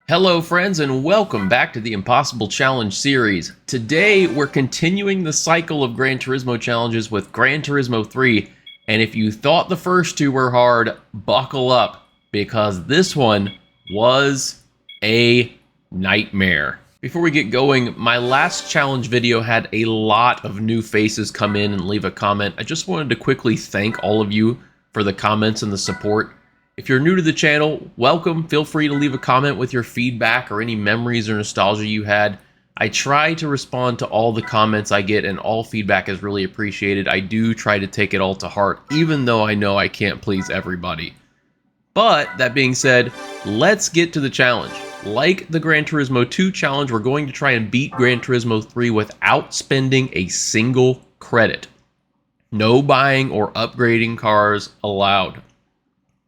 Hello friends and welcome back to the Impossible Challenge series. Today we're continuing the cycle of Gran Turismo challenges with Gran Turismo 3, and if you thought the first two were hard, buckle up because this one was a nightmare. Before we get going, my last challenge video had a lot of new faces come in and leave a comment. I just wanted to quickly thank all of you for the comments and the support. If you're new to the channel, welcome. Feel free to leave a comment with your feedback or any memories or nostalgia you had. I try to respond to all the comments I get, and all feedback is really appreciated. I do try to take it all to heart, even though I know I can't please everybody. But, that being said, let's get to the challenge. Like the Gran Turismo 2 challenge, we're going to try and beat Gran Turismo 3 without spending a single credit. No buying or upgrading cars allowed.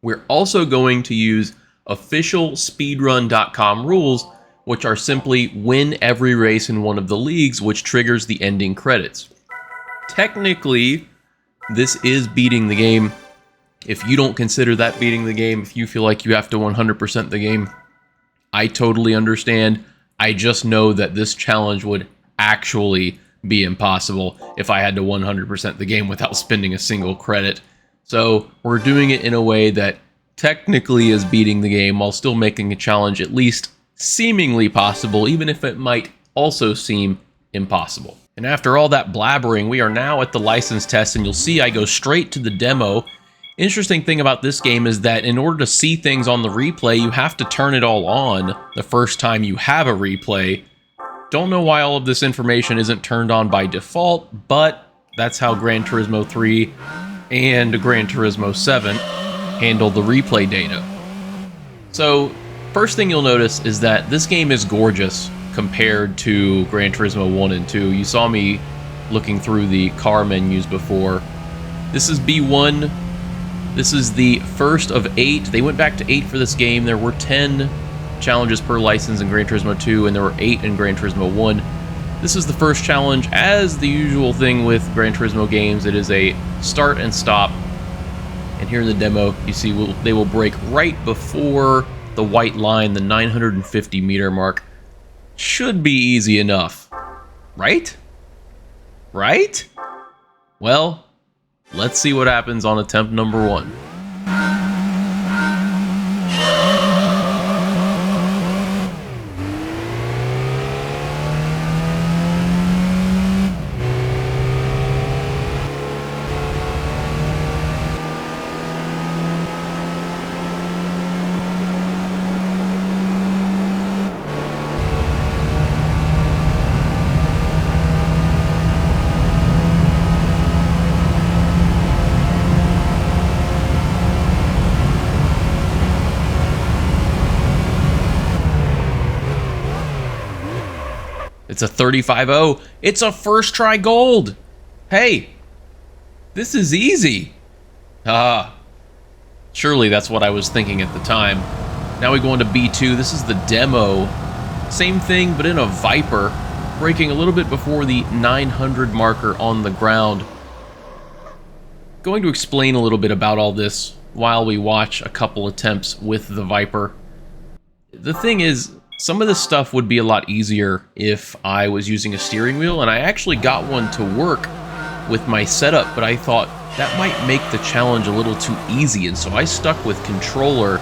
We're also going to use official speedrun.com rules, which are simply win every race in one of the leagues, which triggers the ending credits. Technically, this is beating the game. If you don't consider that beating the game, if you feel like you have to 100% the game, I totally understand. I just know that this challenge would actually be impossible if I had to 100% the game without spending a single credit. So we're doing it in a way that technically is beating the game while still making a challenge at least seemingly possible, even if it might also seem impossible. And after all that blabbering, we are now at the license test, and you'll see I go straight to the demo. Interesting thing about this game is that in order to see things on the replay, you have to turn it all on the first time you have a replay. Don't know why all of this information isn't turned on by default, but that's how Gran Turismo 3 and Gran Turismo 7 handle the replay data. So, first thing you'll notice is that this game is gorgeous compared to Gran Turismo 1 and 2. You saw me looking through the car menus before. This is B1. This is the first of 8. They went back to 8 for this game. There were 10 challenges per license in Gran Turismo 2, and there were 8 in Gran Turismo 1. This is the first challenge. As the usual thing with Gran Turismo games, it is a start and stop. And here in the demo, you see they will break right before the white line, the 950 meter mark. Should be easy enough. Right? Right? Well, let's see what happens on attempt number 1. It's a 35-0. It's a first try gold. Hey, this is easy. Surely that's what I was thinking at the time. Now we go into B2. This is the demo. Same thing, but in a Viper, breaking a little bit before the 900 marker on the ground. Going to explain a little bit about all this while we watch a couple attempts with the Viper. The thing is, some of this stuff would be a lot easier if I was using a steering wheel, and I actually got one to work with my setup, but I thought that might make the challenge a little too easy, and so I stuck with controller.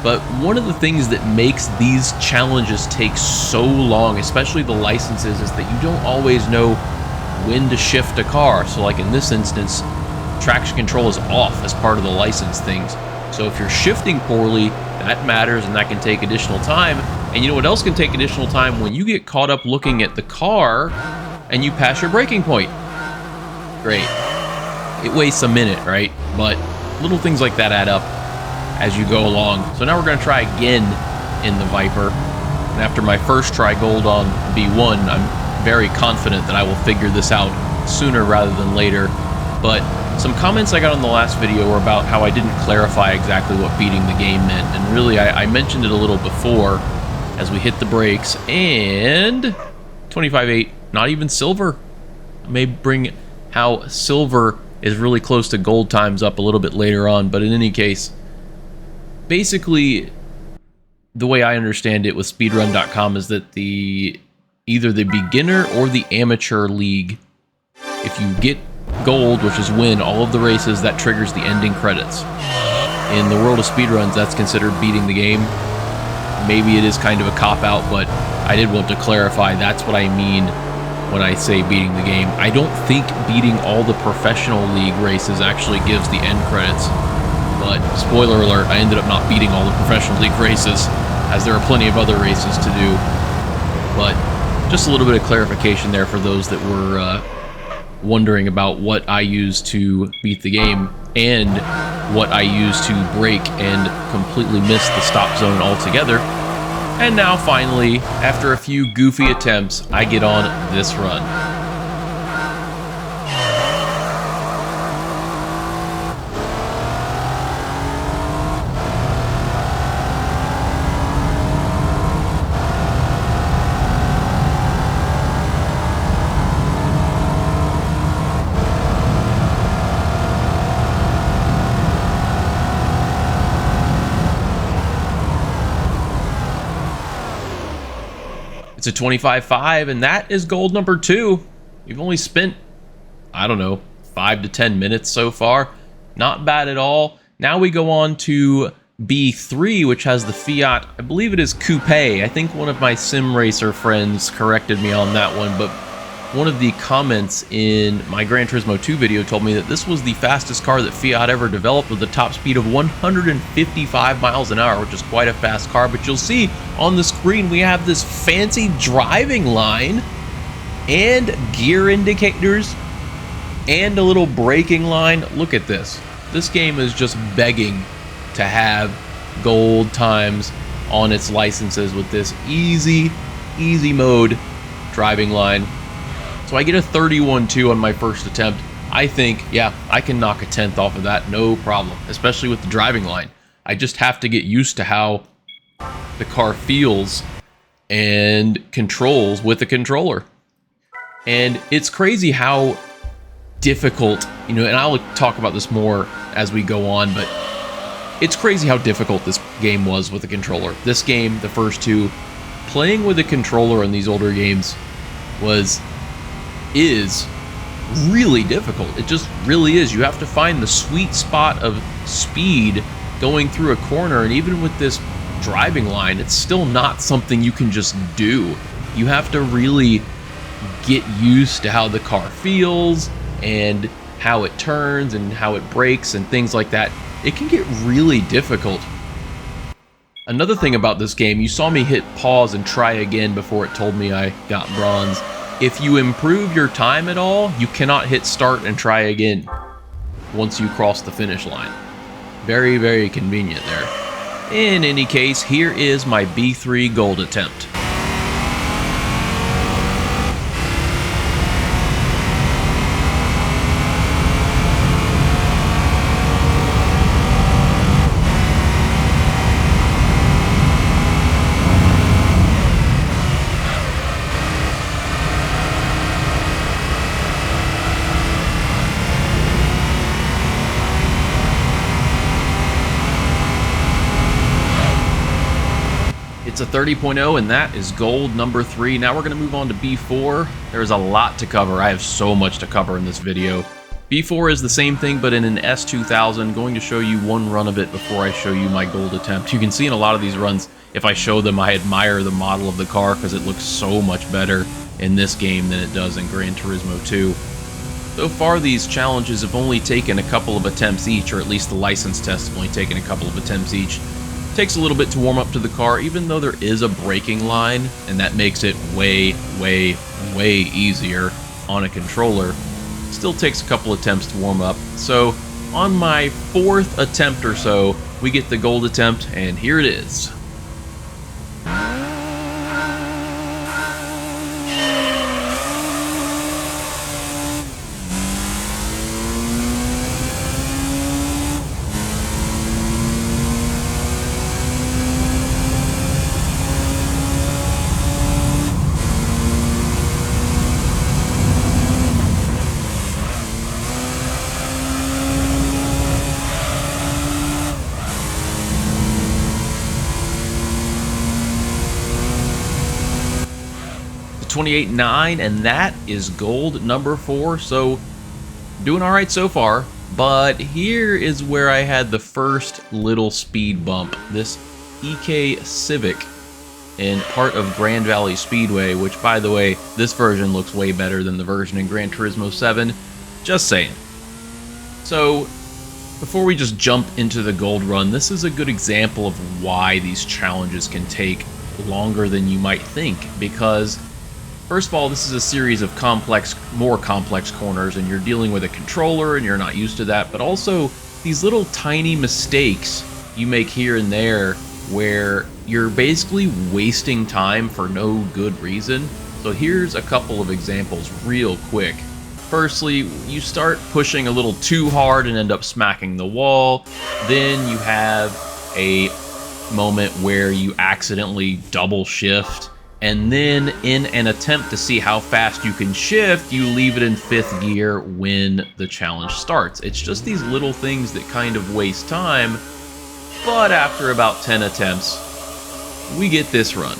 But one of the things that makes these challenges take so long, especially the licenses, is that you don't always know when to shift a car. So like in this instance, traction control is off as part of the license things. So if you're shifting poorly, that matters, and that can take additional time. And you know what else can take additional time? When you get caught up looking at the car and you pass your braking point. Great. It wastes a minute, right? But little things like that add up as you go along. So now we're going to try again in the Viper. And after my first try gold on B1, I'm very confident that I will figure this out sooner rather than later. But some comments I got on the last video were about how I didn't clarify exactly what beating the game meant. And really, I mentioned it a little before as we hit the brakes. And 25-8, not even silver. I may bring how silver is really close to gold times up a little bit later on. But in any case, basically, the way I understand it with speedrun.com is that either the beginner or the amateur league, if you get gold, which is win all of the races, that triggers the ending credits. In the world of speedruns, that's considered beating the game. Maybe it is kind of a cop-out, but I did want to clarify that's what I mean when I say beating the game. I don't think beating all the professional league races actually gives the end credits. But spoiler alert, I ended up not beating all the professional league races, as there are plenty of other races to do. But just a little bit of clarification there for those that were wondering about what I use to beat the game and what I use to break and completely miss the stop zone altogether. And now finally, after a few goofy attempts, I get on this run. It's a 25.5, and that is gold number 2. You've only spent, I don't know, 5 to 10 minutes so far. Not bad at all. Now we go on to B3, which has the Fiat, I believe it is Coupe. I think one of my sim racer friends corrected me on that one, but one of the comments in my Gran Turismo 2 video told me that this was the fastest car that Fiat ever developed, with a top speed of 155 miles an hour, which is quite a fast car. But you'll see on the screen we have this fancy driving line and gear indicators and a little braking line. Look at this. This game is just begging to have gold times on its licenses with this easy mode driving line. So I get a 31.2 on my first attempt. I think, yeah, I can knock a 10th off of that, no problem, especially with the driving line. I just have to get used to how the car feels and controls with the controller. And it's crazy how difficult, and I'll talk about this more as we go on, but it's crazy how difficult this game was with the controller. This game, the first two, playing with a controller in these older games is really difficult. It just really is. You have to find the sweet spot of speed going through a corner, and even with this driving line, it's still not something you can just do. You have to really get used to how the car feels and how it turns and how it brakes and things like that. It can get really difficult. Another thing about this game, you saw me hit pause and try again before it told me I got bronze. If you improve your time at all, you cannot hit start and try again once you cross the finish line. Very, very convenient there. In any case, here is my B3 gold attempt. It's a 30.0, and that is gold number 3. Now we're going to move on to B4. There's a lot to cover. I have so much to cover in this video. B4 is the same thing, but in an S2000. Going to show you one run of it before I show you my gold attempt. You can see in a lot of these runs, if I show them, I admire the model of the car because it looks so much better in this game than it does in Gran Turismo 2. So far, these challenges have only taken a couple of attempts each, or at least the license tests have only taken a couple of attempts each. Takes a little bit to warm up to the car, even though there is a braking line, and that makes it way easier on a controller. Still takes a couple attempts to warm up. So on my 4th attempt or so, we get the gold attempt, and here it is. 28.9, and that is gold number 4. So doing all right so far. But here is where I had the first little speed bump. This EK Civic in part of Grand Valley Speedway, which, by the way, this version looks way better than the version in Gran Turismo 7. Just saying. So, before we just jump into the gold run, this is a good example of why these challenges can take longer than you might think, because first of all, this is a series of more complex corners, and you're dealing with a controller and you're not used to that, but also these little tiny mistakes you make here and there where you're basically wasting time for no good reason. So here's a couple of examples real quick. Firstly, you start pushing a little too hard and end up smacking the wall. Then you have a moment where you accidentally double shift. And then in an attempt to see how fast you can shift, you leave it in 5th gear when the challenge starts. It's just these little things that kind of waste time. But after about 10 attempts, we get this run.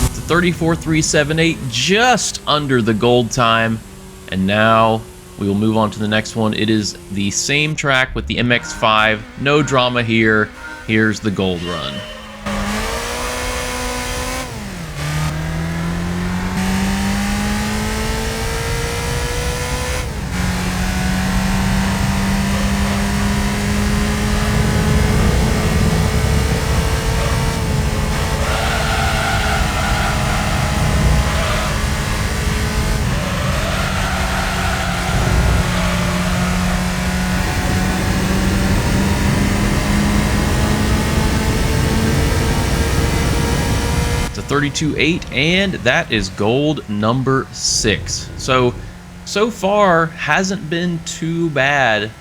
It's a 34.378, just under the gold time. And now we will move on to the next one. It is the same track with the MX-5. No drama here. Here's the gold run. It's a 32.8, and that is gold number 6. So far hasn't been too bad.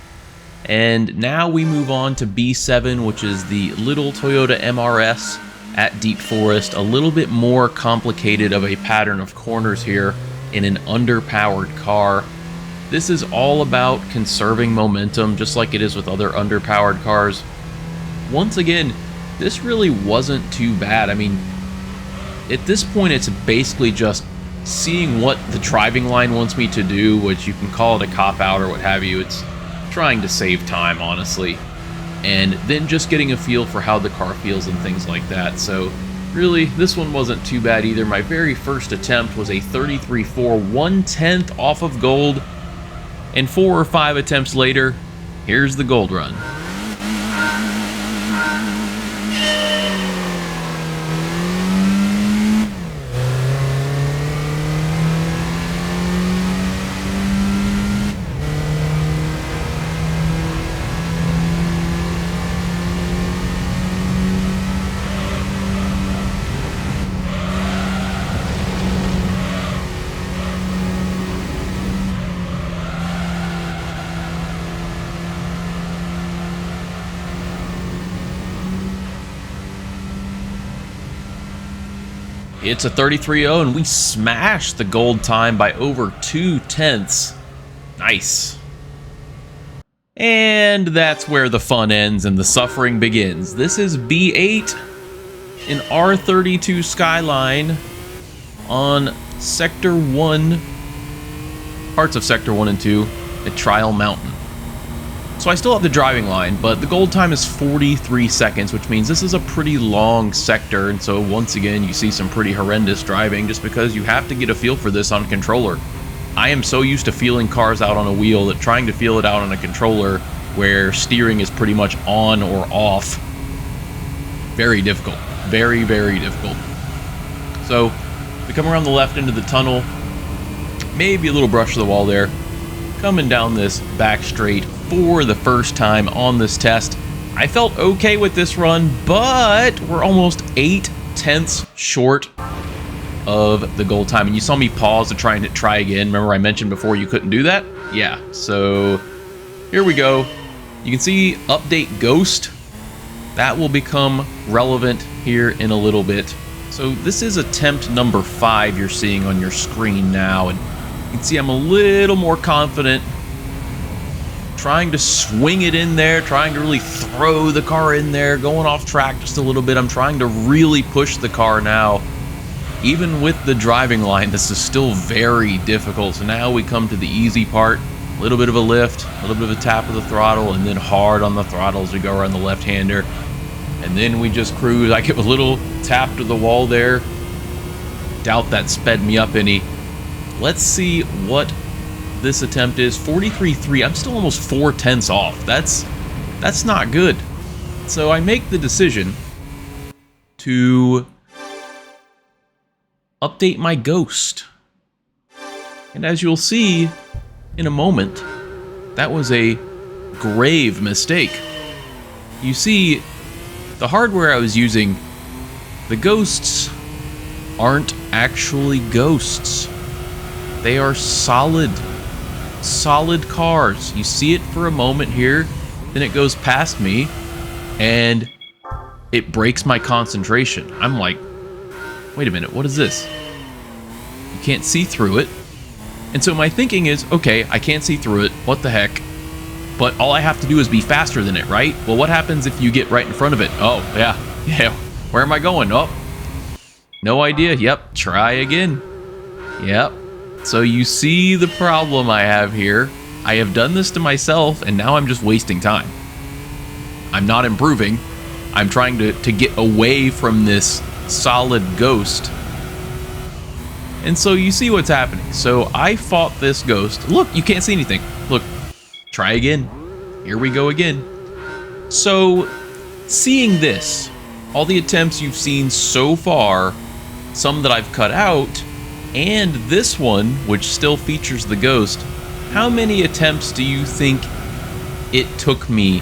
And now we move on to B7, which is the little Toyota MRS at Deep Forest. A little bit more complicated of a pattern of corners here in an underpowered car. This is all about conserving momentum, just like it is with other underpowered cars. Once again, this really wasn't too bad. I mean, at this point, it's basically just seeing what the driving line wants me to do, which you can call it a cop-out or what have you. It's trying to save time, honestly. And then just getting a feel for how the car feels and things like that. So really, this one wasn't too bad either. My very first attempt was a 33.4, 1/10 off of gold. And 4 or 5 attempts later, here's the gold run. It's a 33.0, and we smashed the gold time by over 2/10. Nice. And that's where the fun ends and the suffering begins. This is B8 in R32 Skyline on Sector 1, parts of Sector 1 and 2 at Trial Mountain. So I still have the driving line, but the gold time is 43 seconds, which means this is a pretty long sector, and so once again you see some pretty horrendous driving just because you have to get a feel for this on controller. I am so used to feeling cars out on a wheel that trying to feel it out on a controller where steering is pretty much on or off, very difficult. Very, very difficult. So we come around the left into the tunnel, maybe a little brush to the wall there, coming down this back straight for the first time on this test. I felt okay with this run, but we're almost 8/10 short of the goal time. And you saw me pause to try again. Remember I mentioned before you couldn't do that? Yeah, so here we go. You can see update ghost. That will become relevant here in a little bit. So this is attempt number 5 you're seeing on your screen now, and you can see I'm a little more confident trying to swing it in there, trying to really throw the car in there, going off track just a little bit. I'm trying to really push the car now. Even with the driving line, this is still very difficult. So now we come to the easy part. A little bit of a lift, a little bit of a tap of the throttle, and then hard on the throttle as we go around the left-hander. And then we just cruise. I give a little tap to the wall there. Doubt that sped me up any. Let's see what this attempt is. 43.3. I'm still almost 0.4 off. That's not good. So I make the decision to update my ghost. And as you'll see in a moment, that was a grave mistake. You see, the hardware I was using, the ghosts aren't actually ghosts. They are solid cars. You see it for a moment here, then it goes past me, and it breaks my concentration. I'm like, wait a minute, what is this? You can't see through it. And so my thinking is, okay, I can't see through it, what the heck? But all I have to do is be faster than it, right? Well, what happens if you get right in front of it? Oh, yeah, where am I going? Oh, no idea. Yep, try again. Yep. So you see the problem I have here. I have done this to myself, and now I'm just wasting time. I'm not improving. I'm trying to get away from this solid ghost. And so you see what's happening. So I fought this ghost. Look, you can't see anything. Look, try again. Here we go again. So seeing this, all the attempts you've seen so far, some that I've cut out, and this one, which still features the ghost, how many attempts do you think it took me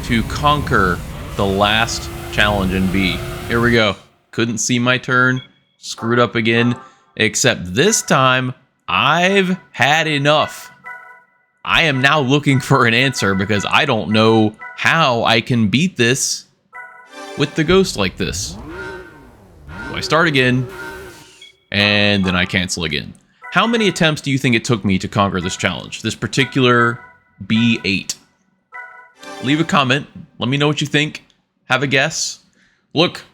to conquer the last challenge in B? Here we go. Couldn't see my turn. Screwed up again. Except this time, I've had enough. I am now looking for an answer because I don't know how I can beat this with the ghost like this. So I start again, and then I cancel again. How many attempts do you think it took me to conquer this challenge? This particular B8? Leave a comment. Let me know what you think. Have a guess. Look,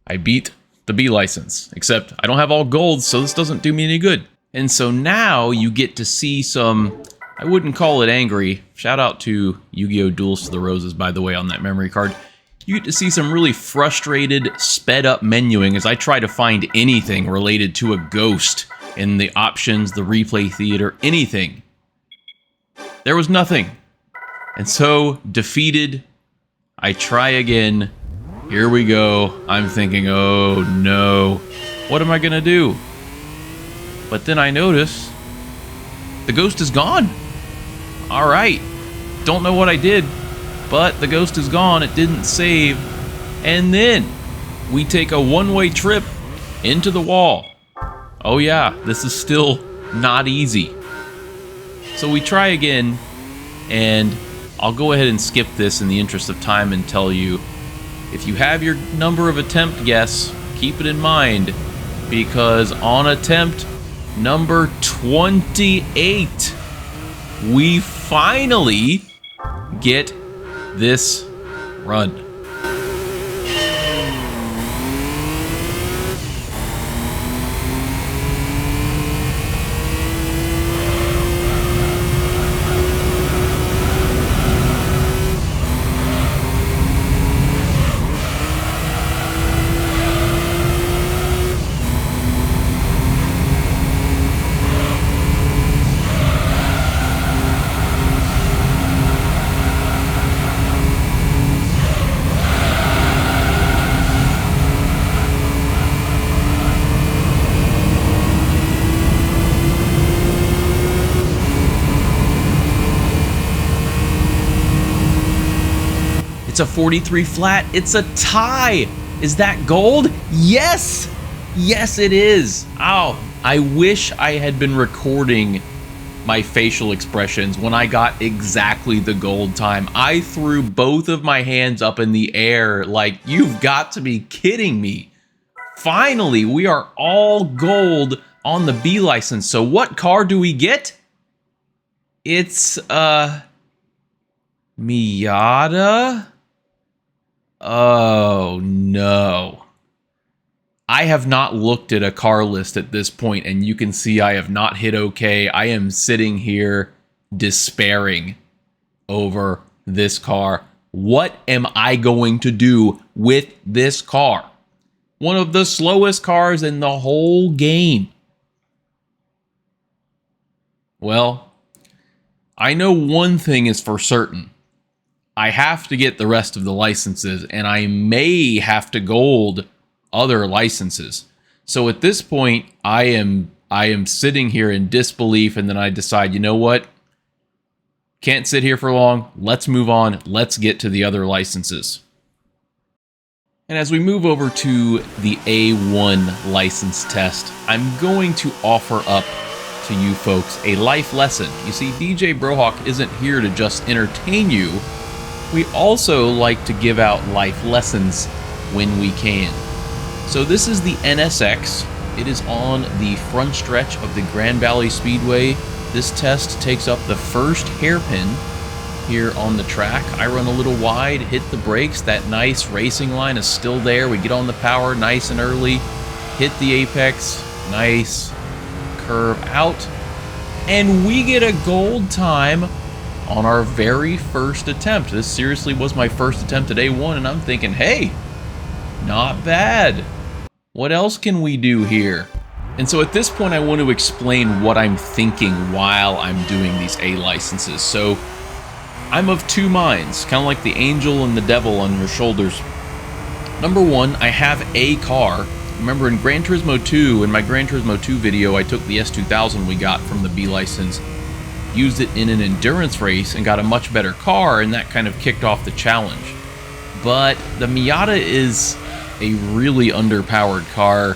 I beat the B license, except I don't have all gold, so this doesn't do me any good. And so now you get to see some, I wouldn't call it angry. Shout out to Yu-Gi-Oh! Duels to the Roses, by the way, on that memory card. You get to see some really frustrated, sped up menuing as I try to find anything related to a ghost in the options, the replay theater, anything. There was nothing. And so, defeated, I try again. Here we go. I'm thinking, oh no, what am I gonna do? But then I notice the ghost is gone. All right, don't know what I did, but the ghost is gone. It didn't save. And then we take a one-way trip into the wall. Oh yeah, this is still not easy. So we try again, and I'll go ahead and skip this in the interest of time and tell you, if you have your number of attempt guess, keep it in mind, because on attempt number 28, we finally get this run. It's a 43 flat. It's a tie. Is that gold? Yes! Yes, it is. Oh, I wish I had been recording my facial expressions when I got exactly the gold time. I threw both of my hands up in the air like, you've got to be kidding me. Finally, we are all gold on the B license. So what car do we get? It's, Miata? Oh, no. I have not looked at a car list at this point, and you can see I have not hit OK. I am sitting here despairing over this car. What am I going to do with this car? One of the slowest cars in the whole game. Well, I know one thing is for certain. I have to get the rest of the licenses, and I may have to gold other licenses. So at this point, I am sitting here in disbelief, and then I decide, you know what? Can't sit here for long. Let's move on. Let's get to the other licenses. And as we move over to the A1 license test, I'm going to offer up to you folks a life lesson. You see, DJ Brohawk isn't here to just entertain you. We also like to give out life lessons when we can. So this is the NSX. It is on the front stretch of the Grand Valley Speedway. This test takes up the first hairpin here on the track. I run a little wide, hit the brakes. That nice racing line is still there. We get on the power nice and early, hit the apex, nice curve out, and we get a gold time on our very first attempt. This seriously was my first attempt at A1, and I'm thinking, hey, not bad. What else can we do here? And so at this point, I want to explain what I'm thinking while I'm doing these A licenses. So I'm of two minds, kind of like the angel and the devil on your shoulders. Number one, I have a car. Remember in Gran Turismo 2, in my Gran Turismo 2 video, I took the S2000 we got from the B license, used it in an endurance race, and got a much better car, and that kind of kicked off the challenge. But the Miata is a really underpowered car.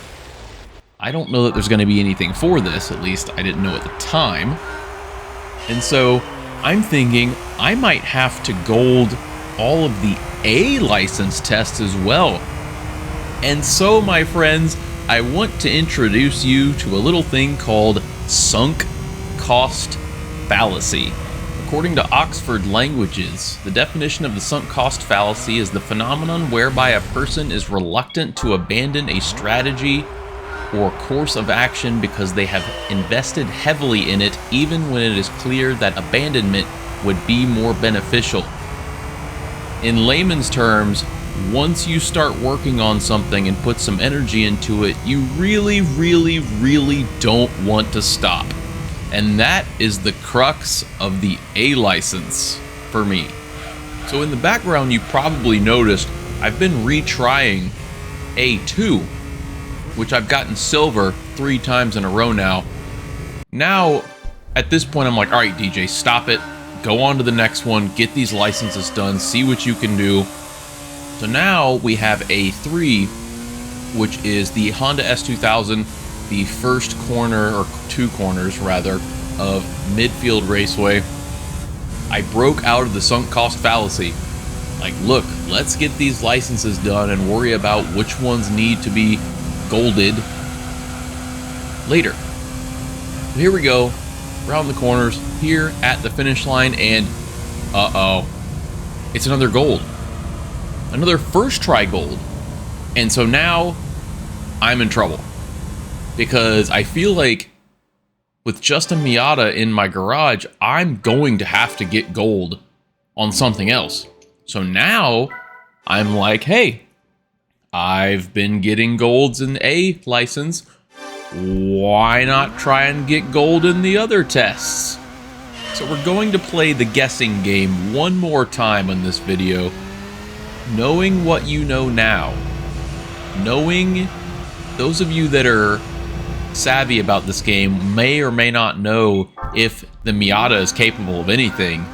I don't know that there's going to be anything for this, at least I didn't know at the time. And so I'm thinking I might have to gold all of the A license tests as well. And so, my friends, I want to introduce you to a little thing called sunk cost fallacy. According to Oxford Languages, the definition of the sunk cost fallacy is the phenomenon whereby a person is reluctant to abandon a strategy or course of action because they have invested heavily in it, even when it is clear that abandonment would be more beneficial. In layman's terms, once you start working on something and put some energy into it, you really, really, really don't want to stop. And that is the crux of the A license for me. So in the background, you probably noticed I've been retrying A2, which I've gotten silver 3 times in a row now. Now, at this point, I'm like, all right, DJ, stop it. Go on to the next one. Get these licenses done. See what you can do. So now we have A3, which is the Honda S2000, the first corner, or 2 corners rather, of Midfield Raceway. I broke out of the sunk cost fallacy. Like, look, let's get these licenses done and worry about which ones need to be golded later. So here we go, around the corners, here at the finish line, and uh-oh, it's another gold. Another first try gold. And so now I'm in trouble, because I feel like with just a Miata in my garage, I'm going to have to get gold on something else. So now I'm like, hey, I've been getting golds in the A license. Why not try and get gold in the other tests? So we're going to play the guessing game one more time on this video. Knowing what you know now, knowing those of you that are savvy about this game may or may not know if the Miata is capable of anything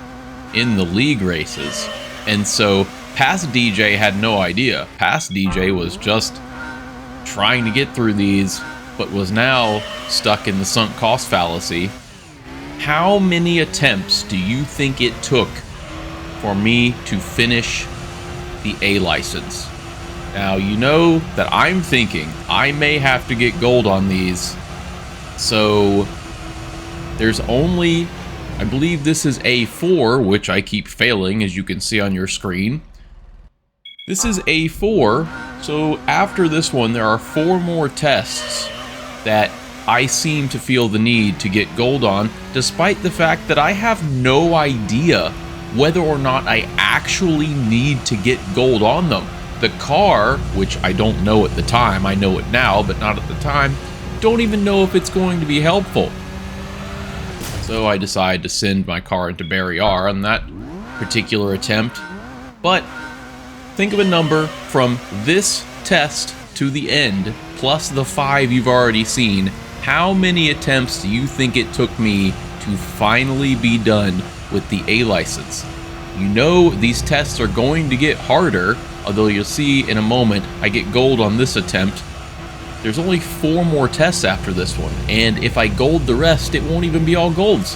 in the league races. And so past DJ had no idea. Past DJ was just trying to get through these, but was now stuck in the sunk cost fallacy. How many attempts do you think it took for me to finish the A license? Now, you know that I'm thinking I may have to get gold on these. So there's only, I believe this is A4, which I keep failing, as you can see on your screen. This is A4, so after this one, there are 4 more tests that I seem to feel the need to get gold on, despite the fact that I have no idea whether or not I actually need to get gold on them. The car, which I don't know at the time, I know it now, but not at the time, don't even know if it's going to be helpful. So I decide to send my car into Barry R on that particular attempt. But think of a number from this test to the end, plus the 5 you've already seen. How many attempts do you think it took me to finally be done with the A license? You know these tests are going to get harder, although you'll see in a moment I get gold on this attempt. There's only 4 more tests after this one, and if I gold the rest, it won't even be all golds.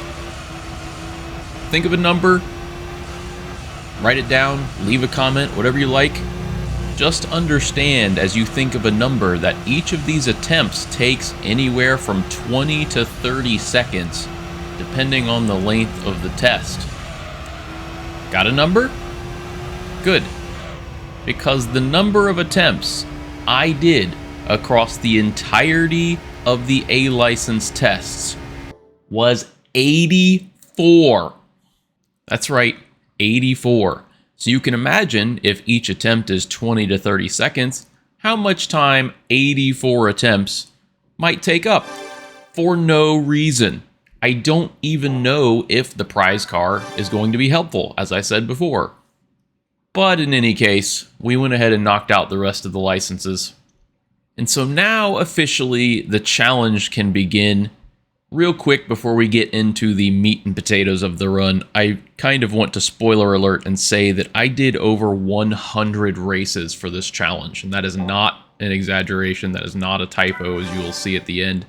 Think of a number, write it down, leave a comment, whatever you like. Just understand as you think of a number that each of these attempts takes anywhere from 20 to 30 seconds, depending on the length of the test. Got a number? Good. Because the number of attempts I did across the entirety of the A license tests was 84. That's right, 84. So you can imagine if each attempt is 20 to 30 seconds, how much time 84 attempts might take up for no reason. I don't even know if the prize car is going to be helpful, as I said before. But in any case, we went ahead and knocked out the rest of the licenses. And so now officially the challenge can begin. Real quick before we get into the meat and potatoes of the run, I kind of want to spoiler alert and say that I did over 100 races for this challenge, and that is not an exaggeration, that is not a typo, as you will see at the end.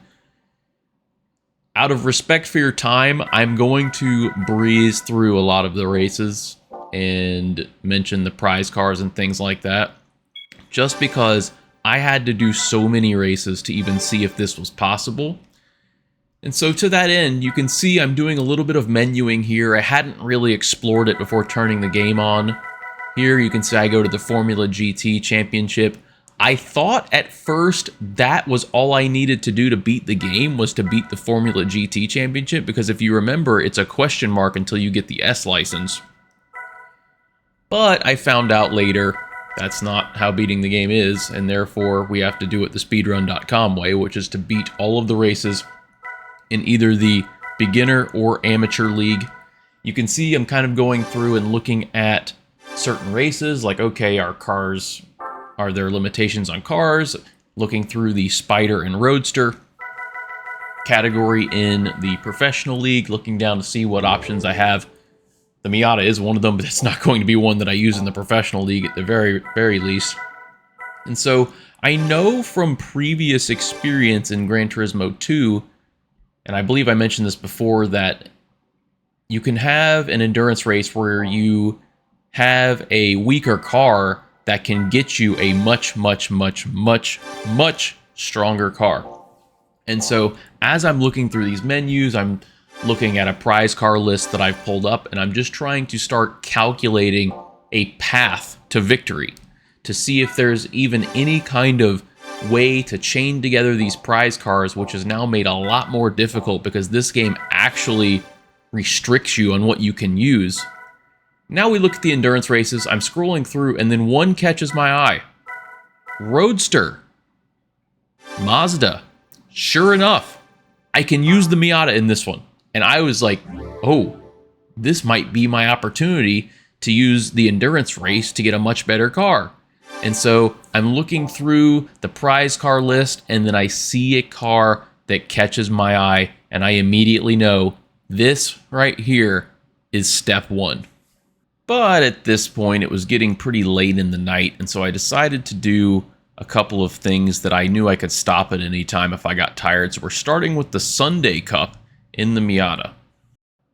Out of respect for your time, I'm going to breeze through a lot of the races and mention the prize cars and things like that, just because I had to do so many races to even see if this was possible. And so to that end, you can see I'm doing a little bit of menuing here. I hadn't really explored it before turning the game on. Here you can see I go to the Formula GT Championship. I thought at first that was all I needed to do to beat the game, was to beat the Formula GT Championship, because if you remember, it's a question mark until you get the S license. But I found out later that's not how beating the game is, and therefore we have to do it the speedrun.com way, which is to beat all of the races in either the beginner or amateur league. You can see I'm kind of going through and looking at certain races, like, okay, are there limitations on cars? Looking through the Spider and Roadster category in the professional league, looking down to see what options I have. The Miata is one of them, but it's not going to be one that I use in the professional league at the very, very least. And so I know from previous experience in Gran Turismo 2, and I believe I mentioned this before, that you can have an endurance race where you have a weaker car that can get you a much, much, much, much, much stronger car. And so as I'm looking through these menus, I'm looking at a prize car list that I've pulled up, and I'm just trying to start calculating a path to victory to see if there's even any kind of way to chain together these prize cars, which is now made a lot more difficult because this game actually restricts you on what you can use. Now we look at the endurance races. I'm scrolling through, and then one catches my eye. Roadster. Mazda. Sure enough, I can use the Miata in this one. And I was like, oh, this might be my opportunity to use the endurance race to get a much better car. And so I'm looking through the prize car list, and then I see a car that catches my eye, and I immediately know this right here is step one. But at this point, it was getting pretty late in the night, and so I decided to do a couple of things that I knew I could stop at any time if I got tired. So we're starting with the Sunday Cup in the Miata,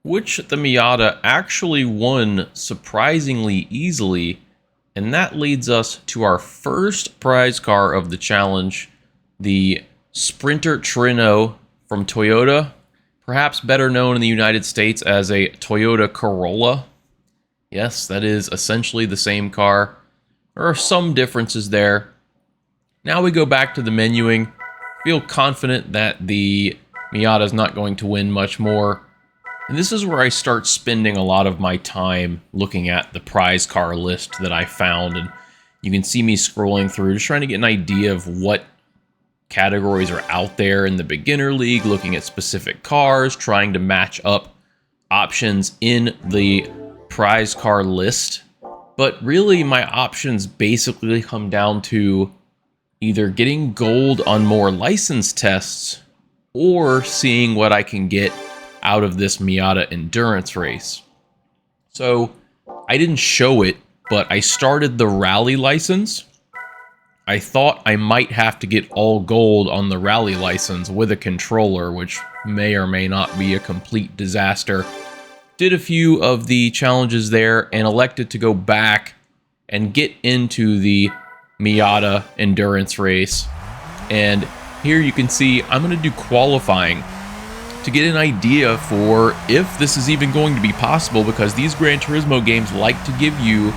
which the Miata actually won surprisingly easily. And that leads us to our first prize car of the challenge, the Sprinter Trino from Toyota, perhaps better known in the United States as a Toyota Corolla. Yes, that is essentially the same car. There are some differences there. Now we go back to the menuing. Feel confident that the Miata is not going to win much more. And this is where I start spending a lot of my time looking at the prize car list that I found. And you can see me scrolling through, just trying to get an idea of what categories are out there in the beginner league, looking at specific cars, trying to match up options in the prize car list. But really, my options basically come down to either getting gold on more license tests or seeing what I can get out of this Miata endurance race. So I didn't show it, but I started the rally license. I thought I might have to get all gold on the rally license with a controller, which may or may not be a complete disaster. Did a few of the challenges there and elected to go back and get into the Miata endurance race. And here you can see I'm going to do qualifying to get an idea for if this is even going to be possible, because these Gran Turismo games like to give you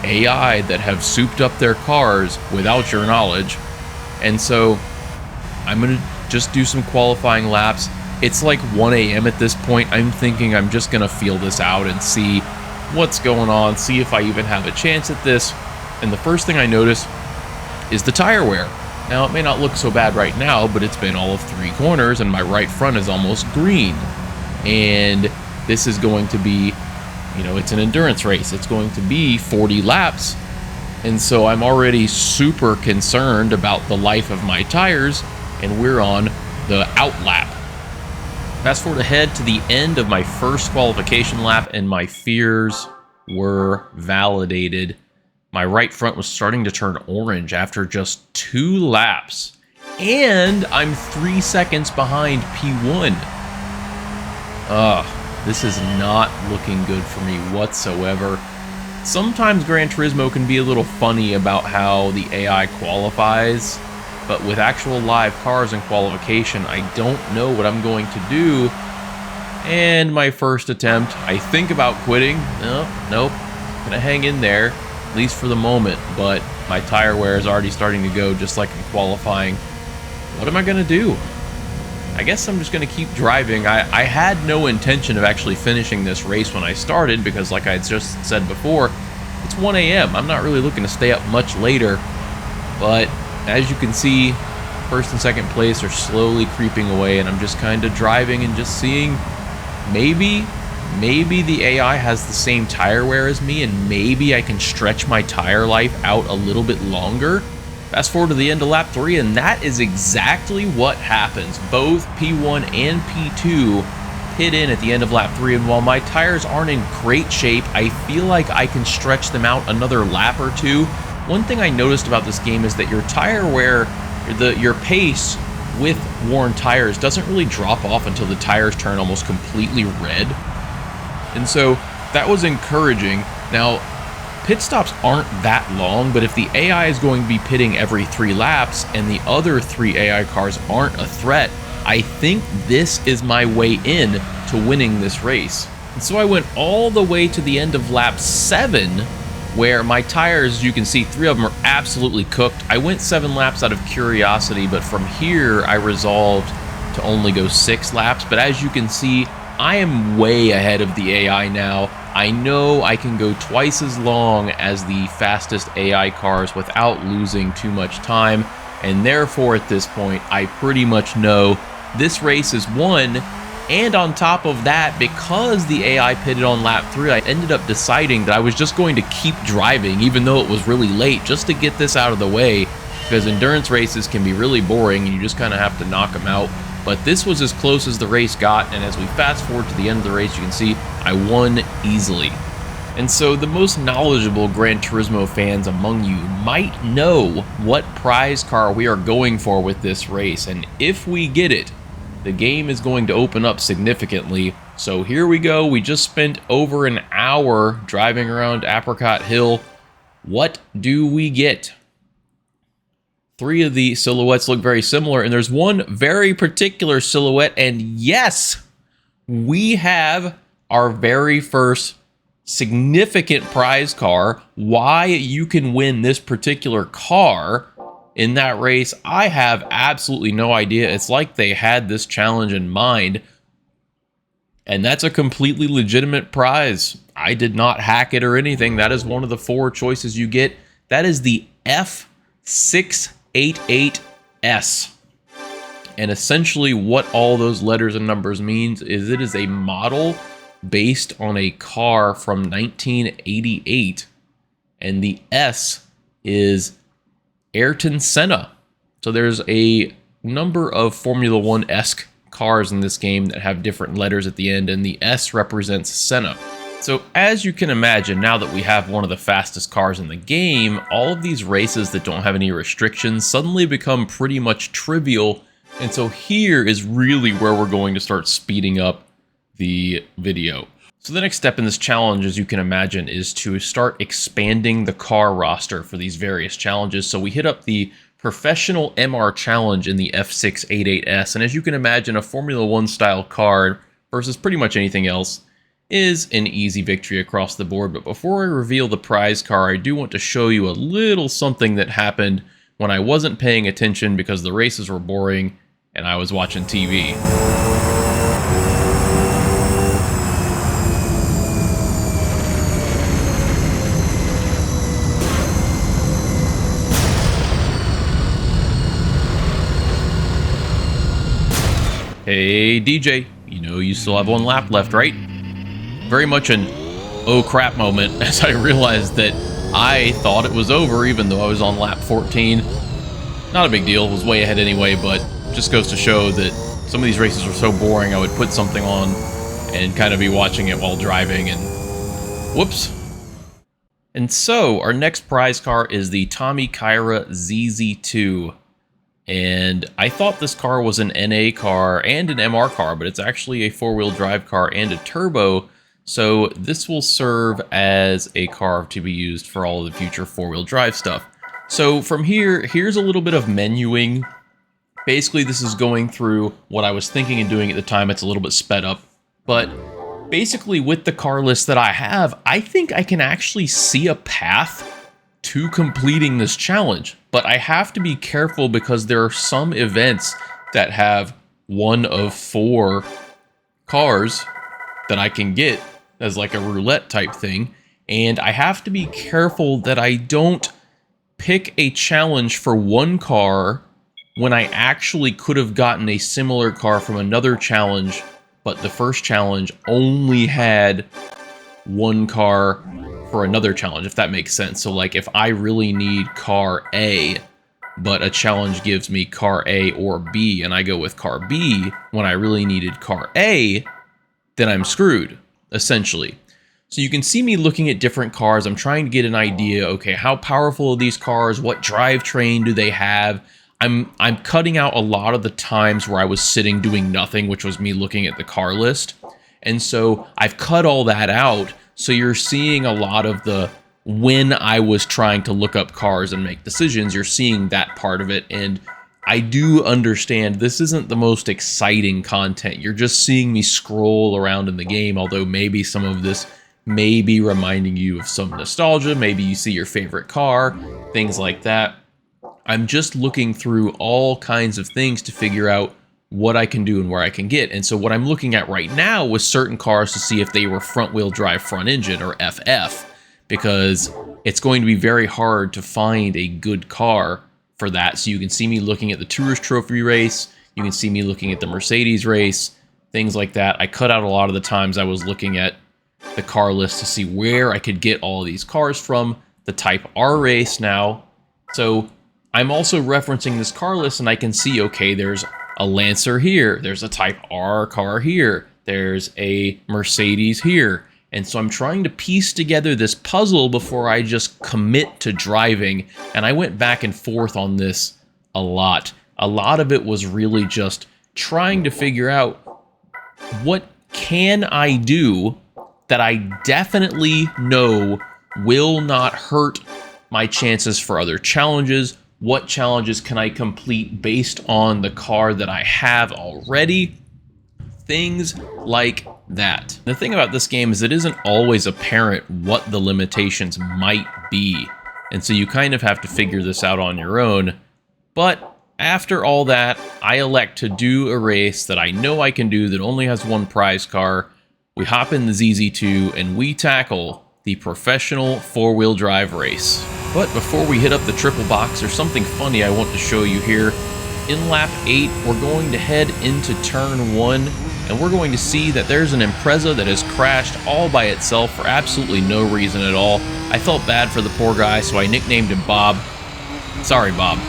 AI that have souped up their cars without your knowledge. And so I'm going to just do some qualifying laps. It's like 1 a.m. at this point. I'm thinking I'm just going to feel this out and see what's going on, see if I even have a chance at this. And the first thing I notice is the tire wear. Now, it may not look so bad right now, but it's been all of 3 corners, and my right front is almost green. And this is going to be, you know, it's an endurance race. It's going to be 40 laps. And so I'm already super concerned about the life of my tires, and we're on the out lap. Fast forward ahead to the end of my first qualification lap, and my fears were validated. My right front was starting to turn orange after just 2 laps. And I'm 3 seconds behind P1. This is not looking good for me whatsoever. Sometimes Gran Turismo can be a little funny about how the AI qualifies, but with actual live cars in qualification, I don't know what I'm going to do. And my first attempt, I think about quitting. Nope. Gonna hang in there, at least for the moment, but my tire wear is already starting to go just like in qualifying. What am I gonna do? I guess I'm just gonna keep driving. I had no intention of actually finishing this race when I started, because like I just said before, it's 1 a.m. I'm not really looking to stay up much later, but as you can see, first and second place are slowly creeping away, and I'm just kind of driving and just seeing maybe the AI has the same tire wear as me, and maybe I can stretch my tire life out a little bit longer. Fast forward to the end of lap 3, and that is exactly what happens. Both P1 and P2 hit in at the end of lap 3, and while my tires aren't in great shape, I feel like I can stretch them out another lap or 2. One thing I noticed about this game is that your tire wear, your pace with worn tires doesn't really drop off until the tires turn almost completely red. And so that was encouraging. Now, pit stops aren't that long, but if the AI is going to be pitting every 3 laps and the other 3 AI cars aren't a threat, I think this is my way in to winning this race. And so I went all the way to the end of lap 7, where my tires, as you can see, 3 of them are absolutely cooked. I went 7 laps out of curiosity, but from here I resolved to only go 6 laps. But as you can see, I am way ahead of the AI now. I know I can go twice as long as the fastest AI cars without losing too much time, and therefore at this point I pretty much know this race is won. And on top of that, because the AI pitted on lap 3, I ended up deciding that I was just going to keep driving, even though it was really late, just to get this out of the way, because endurance races can be really boring and you just kind of have to knock them out. But this was as close as the race got, and as we fast forward to the end of the race, you can see I won easily. And so the most knowledgeable Gran Turismo fans among you might know what prize car we are going for with this race, and if we get it, the game is going to open up significantly. So here we go. We just spent over an hour driving around Apricot Hill. What do we get? 3 of the silhouettes look very similar, and there's one very particular silhouette, and yes, we have our very first significant prize car. Why you can win this particular car in that race, I have absolutely no idea. It's like they had this challenge in mind, and that's a completely legitimate prize. I did not hack it or anything. That is one of the 4 choices you get. That is the F688S. And essentially what all those letters and numbers means is it is a model based on a car from 1988, and the S is Ayrton Senna. So there's a number of Formula One-esque cars in this game that have different letters at the end, and the S represents Senna. So as you can imagine, now that we have one of the fastest cars in the game, all of these races that don't have any restrictions suddenly become pretty much trivial. And so here is really where we're going to start speeding up the video. So the next step in this challenge, as you can imagine, is to start expanding the car roster for these various challenges. So we hit up the Professional MR Challenge in the F688S, and as you can imagine, a Formula One style car versus pretty much anything else is an easy victory across the board. But before I reveal the prize car, I do want to show you a little something that happened when I wasn't paying attention because the races were boring and I was watching TV. Hey DJ, you know you still have 1 lap left, right? Very much an oh crap moment as I realized that I thought it was over even though I was on lap 14. Not a big deal, it was way ahead anyway, but just goes to show that some of these races are so boring I would put something on and kind of be watching it while driving and whoops. And so our next prize car is the Tommy Kyra ZZ2. And I thought this car was an NA car and an MR car, but it's actually a 4-wheel drive car and a turbo. So this will serve as a car to be used for all of the future 4-wheel drive stuff. So from here, here's a little bit of menuing. Basically, this is going through what I was thinking and doing at the time. It's a little bit sped up. But basically, with the car list that I have, I think I can actually see a path to completing this challenge. But I have to be careful because there are some events that have 1 of 4 cars that I can get as like a roulette type thing. And I have to be careful that I don't pick a challenge for 1 car when I actually could have gotten a similar car from another challenge, but the first challenge only had 1 car for another challenge, if that makes sense. So like if I really need car A, but a challenge gives me car A or B, and I go with car B when I really needed car A, then I'm screwed, essentially. So you can see me looking at different cars. I'm trying to get an idea, okay, how powerful are these cars? What drivetrain do they have? I'm cutting out a lot of the times where I was sitting doing nothing, which was me looking at the car list. And so I've cut all that out. So you're seeing a lot of the when I was trying to look up cars and make decisions, you're seeing that part of it. And I do understand this isn't the most exciting content. You're just seeing me scroll around in the game, although maybe some of this may be reminding you of some nostalgia. Maybe you see your favorite car, things like that. I'm just looking through all kinds of things to figure out what I can do and where I can get. And so what I'm looking at right now with certain cars to see if they were front-wheel drive front engine or FF, because it's going to be very hard to find a good car for that. So you can see me looking at the Tourist Trophy race, you can see me looking at the Mercedes race, things like that. I cut out a lot of the times I was looking at the car list to see where I could get all of these cars from, the Type R race now. So I'm also referencing this car list and I can see, okay, there's a Lancer here, there's a Type R car here, there's a Mercedes here, And so I'm trying to piece together this puzzle before I just commit to driving. And I went back and forth on this a lot. A lot of it was really just trying to figure out, what can I do that I definitely know will not hurt my chances for other challenges? What challenges can I complete based on the car that I have already? Things like that. The thing about this game is it isn't always apparent what the limitations might be, and so you kind of have to figure this out on your own. But after all that, I elect to do a race that I know I can do that only has one prize car. We hop in the ZZ2 and we tackle the professional four-wheel drive race. But before we hit up the triple box, there's something funny I want to show you here. In lap 8, we're going to head into turn 1, and we're going to see that there's an Impreza that has crashed all by itself for absolutely no reason at all. I felt bad for the poor guy, so I nicknamed him Bob. Sorry, Bob.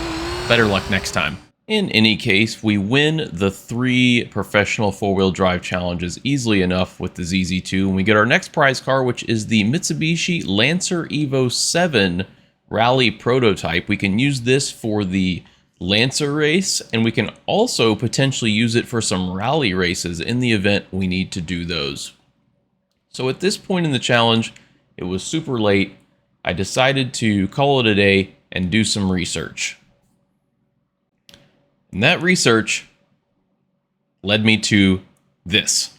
Better luck next time. In any case, we win the 3 professional four-wheel drive challenges easily enough with the ZZ2, and we get our next prize car, which is the Mitsubishi Lancer Evo 7 Rally Prototype. We can use this for the Lancer race, and we can also potentially use it for some rally races in the event we need to do those. So at this point in the challenge, it was super late. I decided to call it a day and do some research. And that research led me to this.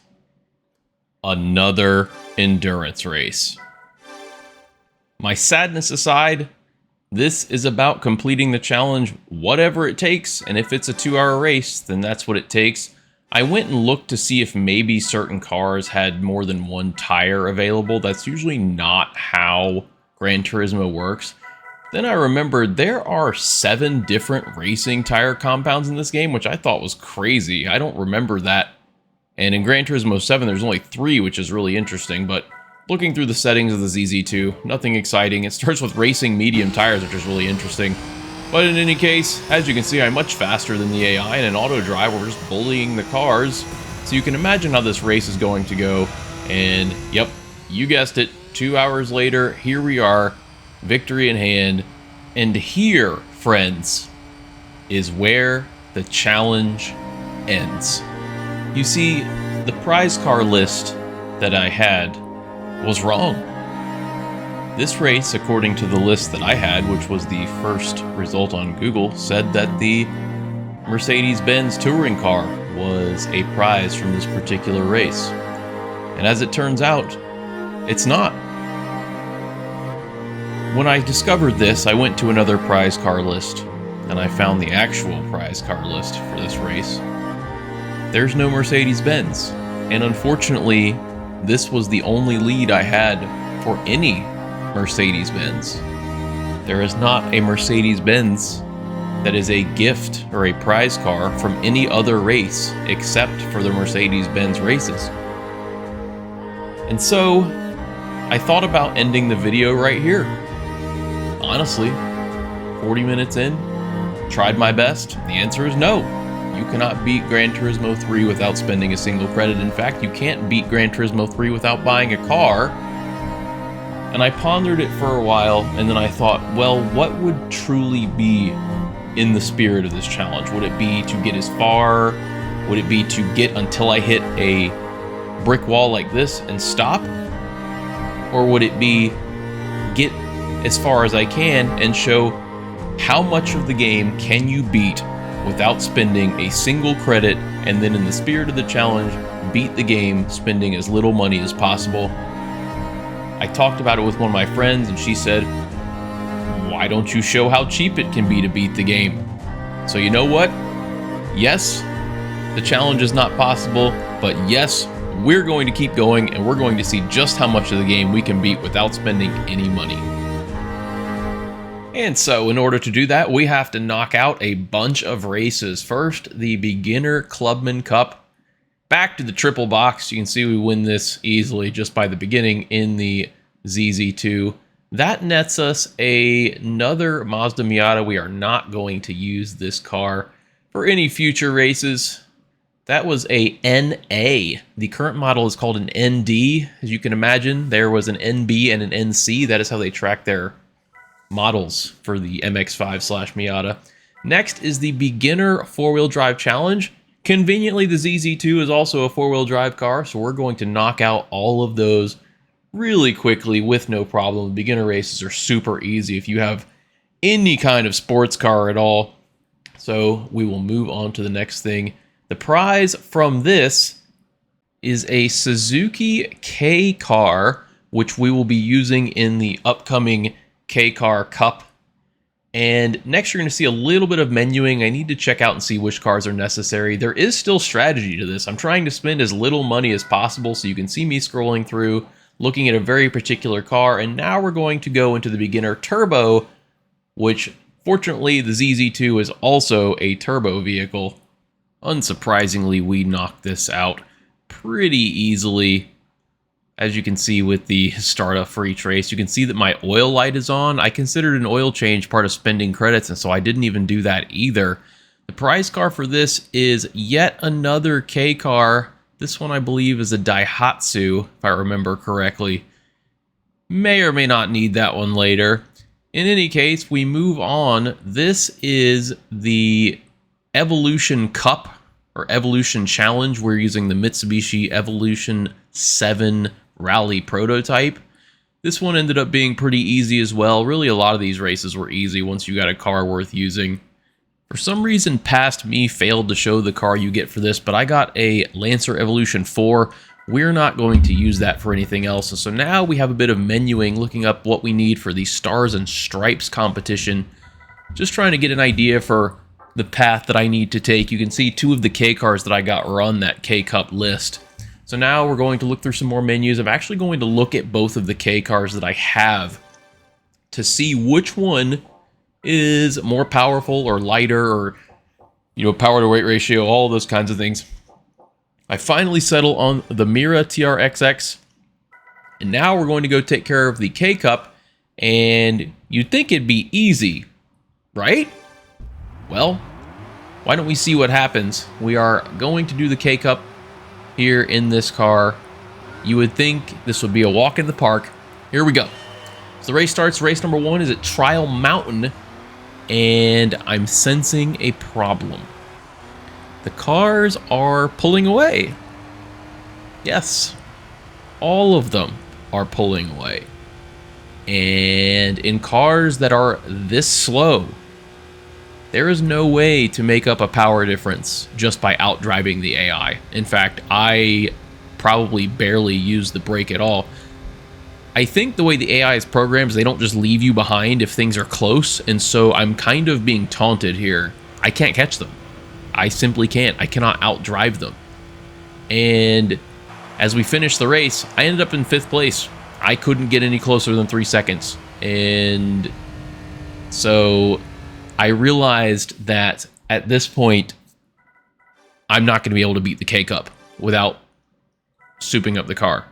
Another endurance race. My sadness aside, this is about completing the challenge whatever it takes, and if it's a 2-hour race, then that's what it takes. I went and looked to see if maybe certain cars had more than one tire available. That's usually not how Gran Turismo works. Then I remembered there are 7 different racing tire compounds in this game, which I thought was crazy. I don't remember that. And in Gran Turismo 7, there's only 3, which is really interesting. But looking through the settings of the ZZ2, nothing exciting. It starts with racing medium tires, which is really interesting. But in any case, as you can see, I'm much faster than the AI. And in auto drive, we're just bullying the cars. So you can imagine how this race is going to go. And yep, you guessed it. 2 hours later, here we are. Victory in hand, and here, friends, is where the challenge ends. You see, the prize car list that I had was wrong. This race, according to the list that I had, which was the first result on Google, said that the Mercedes-Benz touring car was a prize from this particular race. And as it turns out, it's not. When I discovered this, I went to another prize car list, and I found the actual prize car list for this race. There's no Mercedes-Benz, and unfortunately, this was the only lead I had for any Mercedes-Benz. There is not a Mercedes-Benz that is a gift or a prize car from any other race except for the Mercedes-Benz races. And so, I thought about ending the video right here. Honestly, 40 minutes in, tried my best. The answer is no. You cannot beat Gran Turismo 3 without spending a single credit. In fact, you can't beat Gran Turismo 3 without buying a car. And I pondered it for a while, and then I thought, well, what would truly be in the spirit of this challenge? Would it be to get as far? Would it be to get until I hit a brick wall like this and stop? Or would it be get as far as I can and show how much of the game can you beat without spending a single credit, and then in the spirit of the challenge, beat the game spending as little money as possible? I talked about it with one of my friends, and she said, why don't you show how cheap it can be to beat the game? So you know what? Yes, the challenge is not possible, but yes, we're going to keep going, and we're going to see just how much of the game we can beat without spending any money. And so, in order to do that, we have to knock out a bunch of races. First, the Beginner Clubman Cup. Back to the triple box. You can see we win this easily just by the beginning in the ZZ2. That nets us another Mazda Miata. We are not going to use this car for any future races. That was a NA. The current model is called an ND. As you can imagine, there was an NB and an NC. That is how they track their models for the MX-5/Miata. Next is the beginner four-wheel drive challenge. Conveniently, the ZZ2 is also a four-wheel drive car, so we're going to knock out all of those really quickly with no problem. The beginner races are super easy if you have any kind of sports car at all. So we will move on to the next thing. The prize from this is a Suzuki K car, which we will be using in the upcoming K Car Cup. And next you're going to see a little bit of menuing. I need to check out and see which cars are necessary. There is still strategy to this. I'm trying to spend as little money as possible, so you can see me scrolling through, looking at a very particular car. And now we're going to go into the beginner turbo, which fortunately the ZZ2 is also a turbo vehicle. Unsurprisingly, we knocked this out pretty easily. As you can see with the startup for each race, you can see that my oil light is on. I considered an oil change part of spending credits, and so I didn't even do that either. The prize car for this is yet another K car. This one I believe is a Daihatsu, if I remember correctly. May or may not need that one later. In any case, we move on. This is the Evolution Cup or Evolution Challenge. We're using the Mitsubishi Evolution 7 Rally prototype. This one ended up being pretty easy as well. Really, a lot of these races were easy once you got a car worth using. For some reason, Past Me failed to show the car you get for this, but I got a Lancer Evolution 4. We're not going to use that for anything else. So now we have a bit of menuing, looking up what we need for the Stars and Stripes competition. Just trying to get an idea for the path that I need to take. You can see two of the K cars that I got were on that K Cup list. So now we're going to look through some more menus. I'm actually going to look at both of the K cars that I have to see which one is more powerful or lighter, or power to weight ratio, all those kinds of things. I finally settle on the Mira TRXX, and now we're going to go take care of the K Cup, and you'd think it'd be easy, right? Well, why don't we see what happens? We are going to do the K Cup here in this car. You would think this would be a walk in the park. Here we go. So the race starts. Race number 1 is at Trial Mountain, and I'm sensing a problem. The cars are pulling away. Yes, all of them are pulling away. And in cars that are this slow, there is no way to make up a power difference just by outdriving the AI. In fact, I probably barely use the brake at all. I think the way the AI is programmed is they don't just leave you behind if things are close, and so I'm kind of being taunted here. I can't catch them. I simply can't. I cannot outdrive them. And as we finished the race, I ended up in 5th place. I couldn't get any closer than 3 seconds. And so I realized that at this point, I'm not going to be able to beat the K Cup without souping up the car.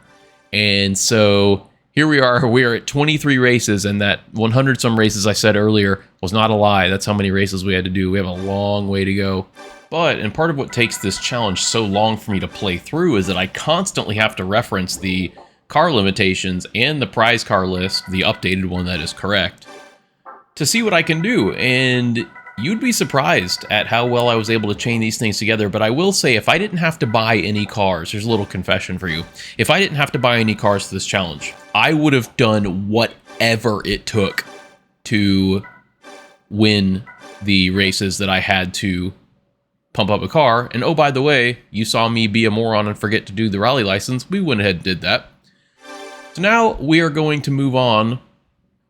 And so here we are. We are at 23 races, and that 100 some races I said earlier was not a lie. That's how many races we had to do. We have a long way to go. But, and part of what takes this challenge so long for me to play through is that I constantly have to reference the car limitations and the prize car list, the updated one that is correct, to see what I can do. And you'd be surprised at how well I was able to chain these things together. But I will say, if I didn't have to buy any cars, here's a little confession for you. If I didn't have to buy any cars for this challenge, I would have done whatever it took to win the races that I had to pump up a car. And oh, by the way, you saw me be a moron and forget to do the rally license. We went ahead and did that. So now we are going to move on.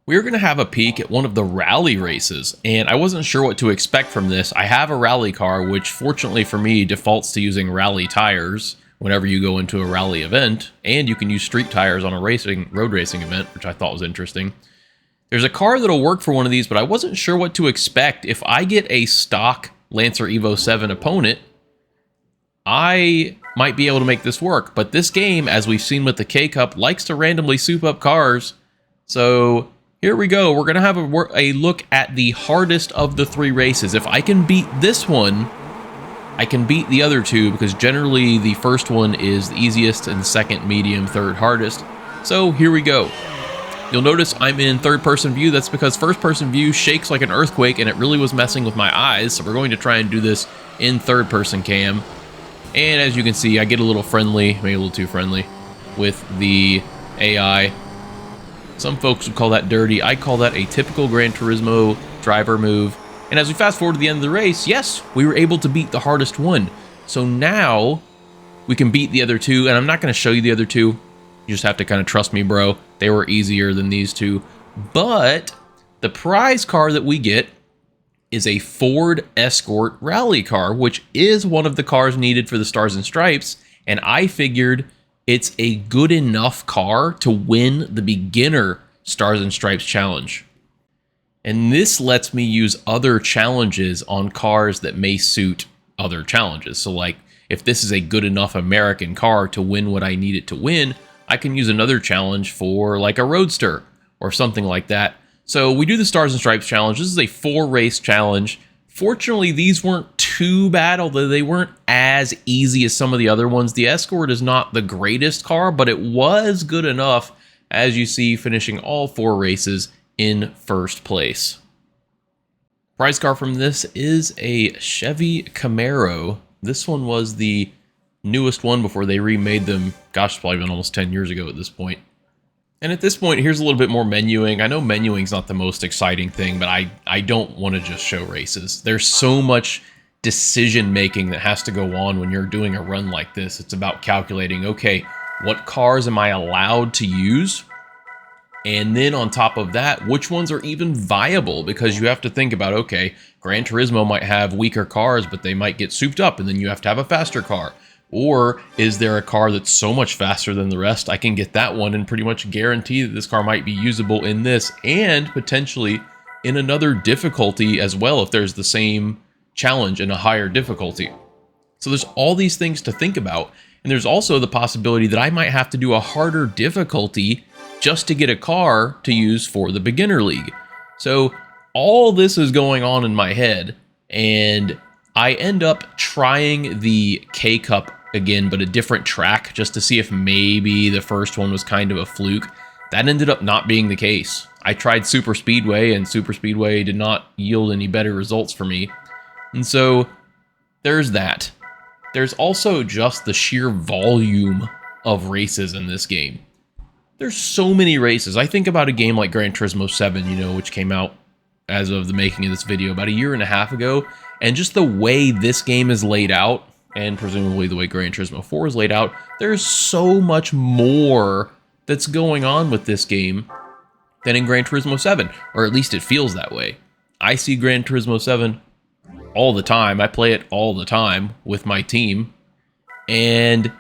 We're going to have a peek at one of the rally races, and I wasn't sure what to expect from this. I have a rally car, which fortunately for me defaults to using rally tires whenever you go into a rally event, and you can use street tires on a road racing event, which I thought was interesting. There's a car that'll work for one of these, but I wasn't sure what to expect. If I get a stock Lancer Evo 7 opponent, I might be able to make this work. But this game, as we've seen with the K Cup, likes to randomly soup up cars. So here we go. We're going to have a look at the hardest of the 3 races. If I can beat this one, I can beat the other two because generally the first one is the easiest and the second medium, third hardest. So here we go. You'll notice I'm in third-person view. That's because first-person view shakes like an earthquake and it really was messing with my eyes. So we're going to try and do this in third-person cam. And as you can see, I get a little friendly, maybe a little too friendly, with the AI. Some folks would call that dirty. I call that a typical Gran Turismo driver move. And as we fast forward to the end of the race, yes, we were able to beat the hardest one. So now we can beat the other two, and I'm not going to show you the other two. You just have to kind of trust me, bro. They were easier than these two. But the prize car that we get is a Ford Escort rally car, which is one of the cars needed for the Stars and Stripes. And I figured it's a good enough car to win the beginner Stars and Stripes challenge. And this lets me use other challenges on cars that may suit other challenges. So like, if this is a good enough American car to win what I need it to win, I can use another challenge for like a Roadster or something like that. So we do the Stars and Stripes challenge. This is a 4-race challenge. Fortunately, these weren't too bad, although they weren't as easy as some of the other ones. The Escort is not the greatest car, but it was good enough, as you see, finishing all 4 races in first place. Prize car from this is a Chevy Camaro. This one was the newest one before they remade them. Gosh, it's probably been almost 10 years ago at this point. And at this point, here's a little bit more menuing. I know menuing's not the most exciting thing, but I don't want to just show races. There's so much decision-making that has to go on when you're doing a run like this. It's about calculating, okay, what cars am I allowed to use? And then on top of that, which ones are even viable? Because you have to think about, okay, Gran Turismo might have weaker cars, but they might get souped up, and then you have to have a faster car. Or is there a car that's so much faster than the rest, I can get that one and pretty much guarantee that this car might be usable in this and potentially in another difficulty as well if there's the same challenge in a higher difficulty. So there's all these things to think about. And there's also the possibility that I might have to do a harder difficulty just to get a car to use for the beginner league. So all this is going on in my head, and I end up trying the K-Cup again, but a different track, just to see if maybe the first one was kind of a fluke. That ended up not being the case. I tried Super Speedway, and Super Speedway did not yield any better results for me. And so there's that. There's also just the sheer volume of races in this game. There's so many races. I think about a game like Gran Turismo 7, you know, which came out as of the making of this video about a year and a half ago, and just the way this game is laid out, and presumably the way Gran Turismo 4 is laid out, there's so much more that's going on with this game than in Gran Turismo 7, or at least it feels that way. I see Gran Turismo 7 all the time. I play it all the time with my team, and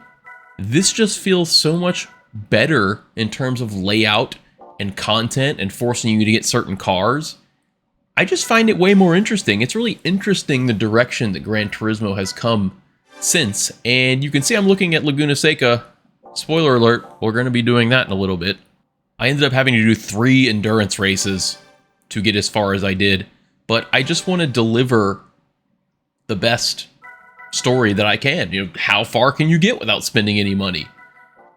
this just feels so much better in terms of layout and content and forcing you to get certain cars. I just find it way more interesting. It's really interesting the direction that Gran Turismo has come since. And you can see I'm looking at Laguna Seca. Spoiler alert, we're going to be doing that in a little bit. I ended up having to do 3 endurance races to get as far as I did. But I just want to deliver the best story that I can. You know, how far can you get without spending any money?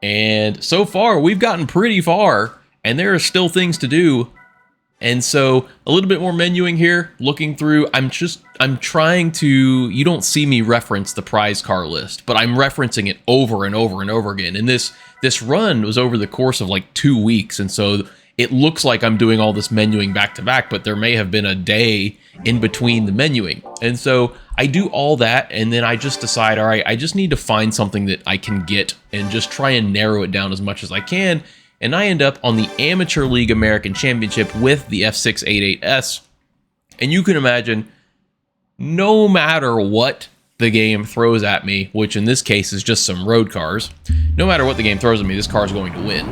And so far, we've gotten pretty far, and there are still things to do. And so a little bit more menuing here, looking through. I'm trying to, you don't see me reference the prize car list, but I'm referencing it over and over and over again. And this run was over the course of like 2 weeks. And so it looks like I'm doing all this menuing back to back, but there may have been a day in between the menuing. And so I do all that, and then I just decide, all right, I just need to find something that I can get and just try and narrow it down as much as I can. And I end up on the Amateur League American Championship with the F688S. And you can imagine, no matter what the game throws at me, which in this case is just some road cars, no matter what the game throws at me, this car is going to win.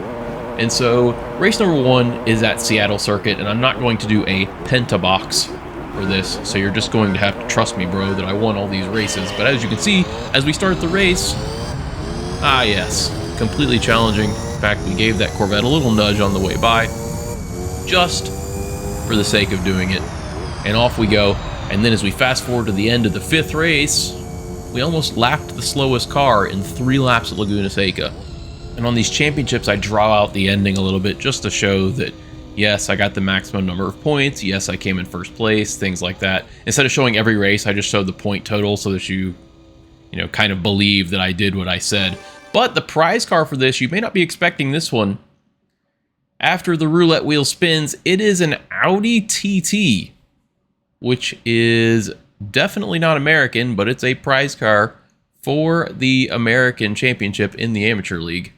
And so race number 1 is at Seattle Circuit, and I'm not going to do a pentabox for this, so you're just going to have to trust me, bro, that I won all these races. But as you can see, as we start the race, yes, completely challenging. In fact, we gave that Corvette a little nudge on the way by, just for the sake of doing it. And off we go. And then as we fast forward to the end of the 5th race, We almost lapped the slowest car in 3 laps at Laguna Seca. And on these championships, I draw out the ending a little bit just to show that, yes, I got the maximum number of points. Yes, I came in first place, things like that. Instead of showing every race, I just showed the point total so that you kind of believe that I did what I said. But the prize car for this, you may not be expecting this one. After the roulette wheel spins, it is an Audi TT, which is definitely not American, but it's a prize car for the American Championship in the Amateur League.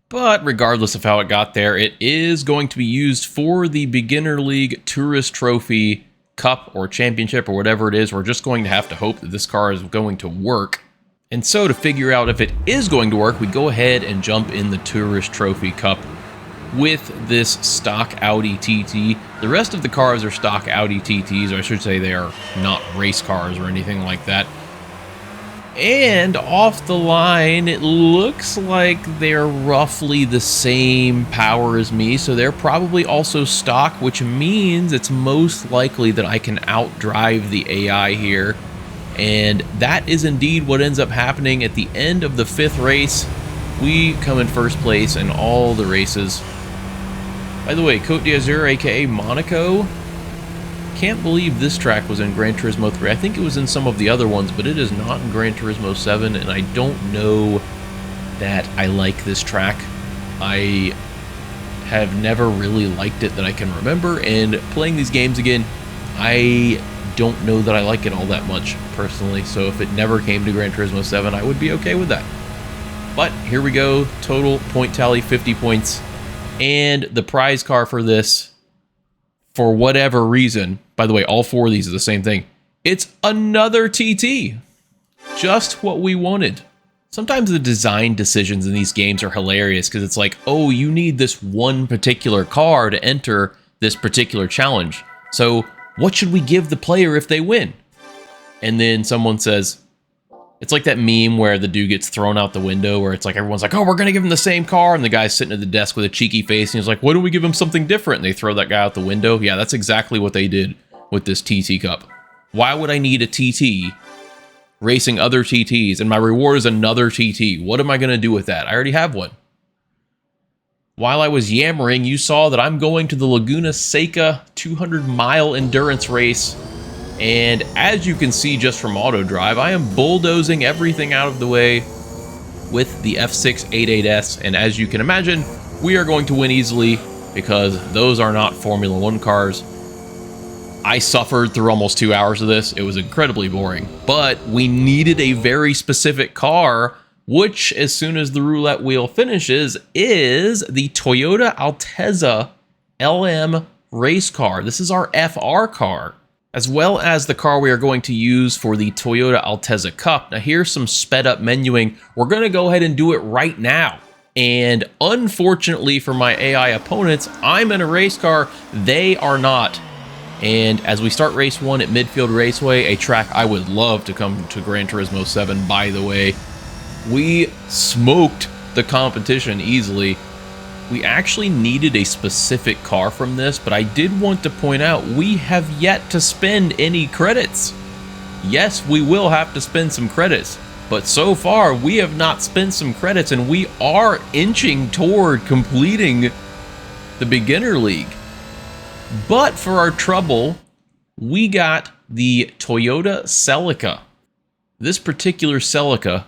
But regardless of how it got there, it is going to be used for the Beginner League Tourist Trophy Cup or Championship or whatever it is. We're just going to have to hope that this car is going to work. And so to figure out if it is going to work, we go ahead and jump in the Tourist Trophy Cup with this stock Audi TT. The rest of the cars are stock Audi TTs, or I should say they are not race cars or anything like that. And off the line, it looks like they're roughly the same power as me, so they're probably also stock, which means it's most likely that I can outdrive the AI here. And that is indeed what ends up happening at the end of the 5th race. We come in first place in all the races. By the way, Côte d'Azur, aka Monaco, can't believe this track was in Gran Turismo 3. I think it was in some of the other ones, but it is not in Gran Turismo 7, and I don't know that I like this track. I have never really liked it that I can remember, and playing these games again, I don't know that I like it all that much, personally, so if it never came to Gran Turismo 7, I would be okay with that. But here we go, total point tally, 50 points, and the prize car for this, for whatever reason, by the way, all 4 of these are the same thing. It's another TT. Just what we wanted. Sometimes the design decisions in these games are hilarious because it's like, oh, you need this one particular car to enter this particular challenge. So what should we give the player if they win? And then someone says, it's like that meme where the dude gets thrown out the window where it's like everyone's like, oh, we're going to give him the same car. And the guy's sitting at the desk with a cheeky face. And he's like, why don't we give him something different? And they throw that guy out the window. Yeah, that's exactly what they did with this TT Cup. Why would I need a TT racing other TTs? And my reward is another TT. What am I going to do with that? I already have one. While I was yammering, you saw that I'm going to the Laguna Seca 200-mile endurance race. And as you can see just from auto drive, I am bulldozing everything out of the way with the F688S. And as you can imagine, we are going to win easily because those are not Formula 1 cars. I suffered through almost 2 hours of this. It was incredibly boring. But we needed a very specific car, which as soon as the roulette wheel finishes, is the Toyota Altezza LM race car. This is our FR car, as well as the car we are going to use for the Toyota Altezza Cup. Now here's some sped up menuing. We're going to go ahead and do it right now. And unfortunately for my AI opponents, I'm in a race car, they are not. And as we start race 1 at Midfield Raceway, a track I would love to come to Gran Turismo 7, by the way, we smoked the competition easily. We actually needed a specific car from this, but I did want to point out we have yet to spend any credits. Yes, we will have to spend some credits, but so far we have not spent some credits and we are inching toward completing the Beginner League. But for our trouble, we got the Toyota Celica. This particular Celica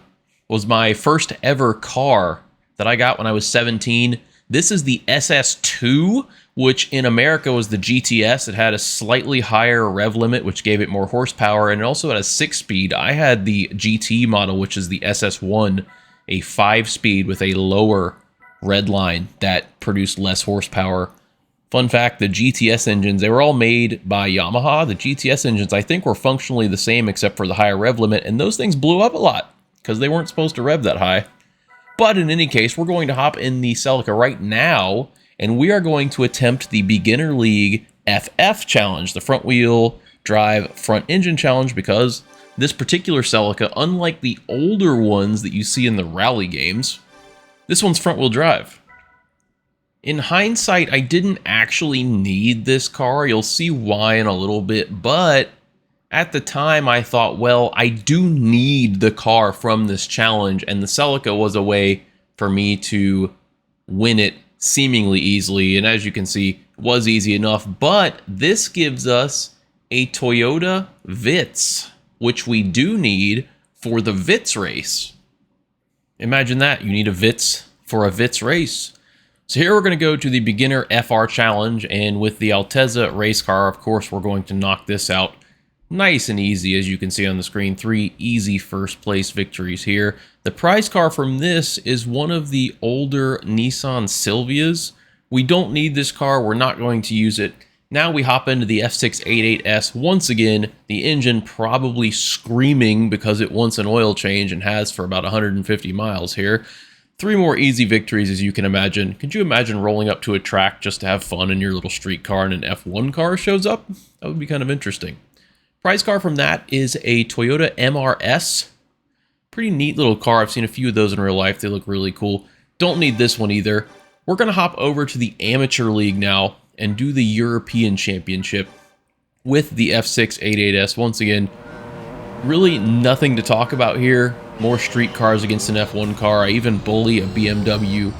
was my first ever car that I got when I was 17. This is the SS2, which in America was the GTS. It had a slightly higher rev limit, which gave it more horsepower, and it also had a 6-speed. I had the GT model, which is the SS1, a 5-speed with a lower red line that produced less horsepower. Fun fact, the GTS engines, they were all made by Yamaha. The GTS engines, I think, were functionally the same except for the higher rev limit, and those things blew up a lot because they weren't supposed to rev that high. But in any case, we're going to hop in the Celica right now, and we are going to attempt the Beginner League FF Challenge, the front wheel drive front engine challenge, because this particular Celica, unlike the older ones that you see in the rally games, this one's front wheel drive. In hindsight, I didn't actually need this car. You'll see why in a little bit, but At the time, I thought, well, I do need the car from this challenge, and the Celica was a way for me to win it seemingly easily. And as you can see, it was easy enough. But this gives us a Toyota Vitz, which we do need for the Vitz race. Imagine that, you need a Vitz for a Vitz race. So here we're going to go to the beginner FR challenge, and with the Altezza race car, of course, we're going to knock this out nice and easy. As you can see on the screen, 3 easy first place victories here. The prize car from this is one of the older Nissan Silvias. We don't need this car, we're not going to use it. Now we hop into the F688S. Once again, the engine probably screaming because it wants an oil change and has for about 150 miles here. 3 more easy victories, as you can imagine. Could you imagine rolling up to a track just to have fun in your little street car and an F1 car shows up? That would be kind of interesting. Prize car from that is a Toyota MRS. Pretty neat little car. I've seen a few of those in real life. They look really cool. Don't need this one either. We're going to hop over to the Amateur League now and do the European Championship with the F688S. Once again, really nothing to talk about here. More street cars against an F1 car. I even bully a BMW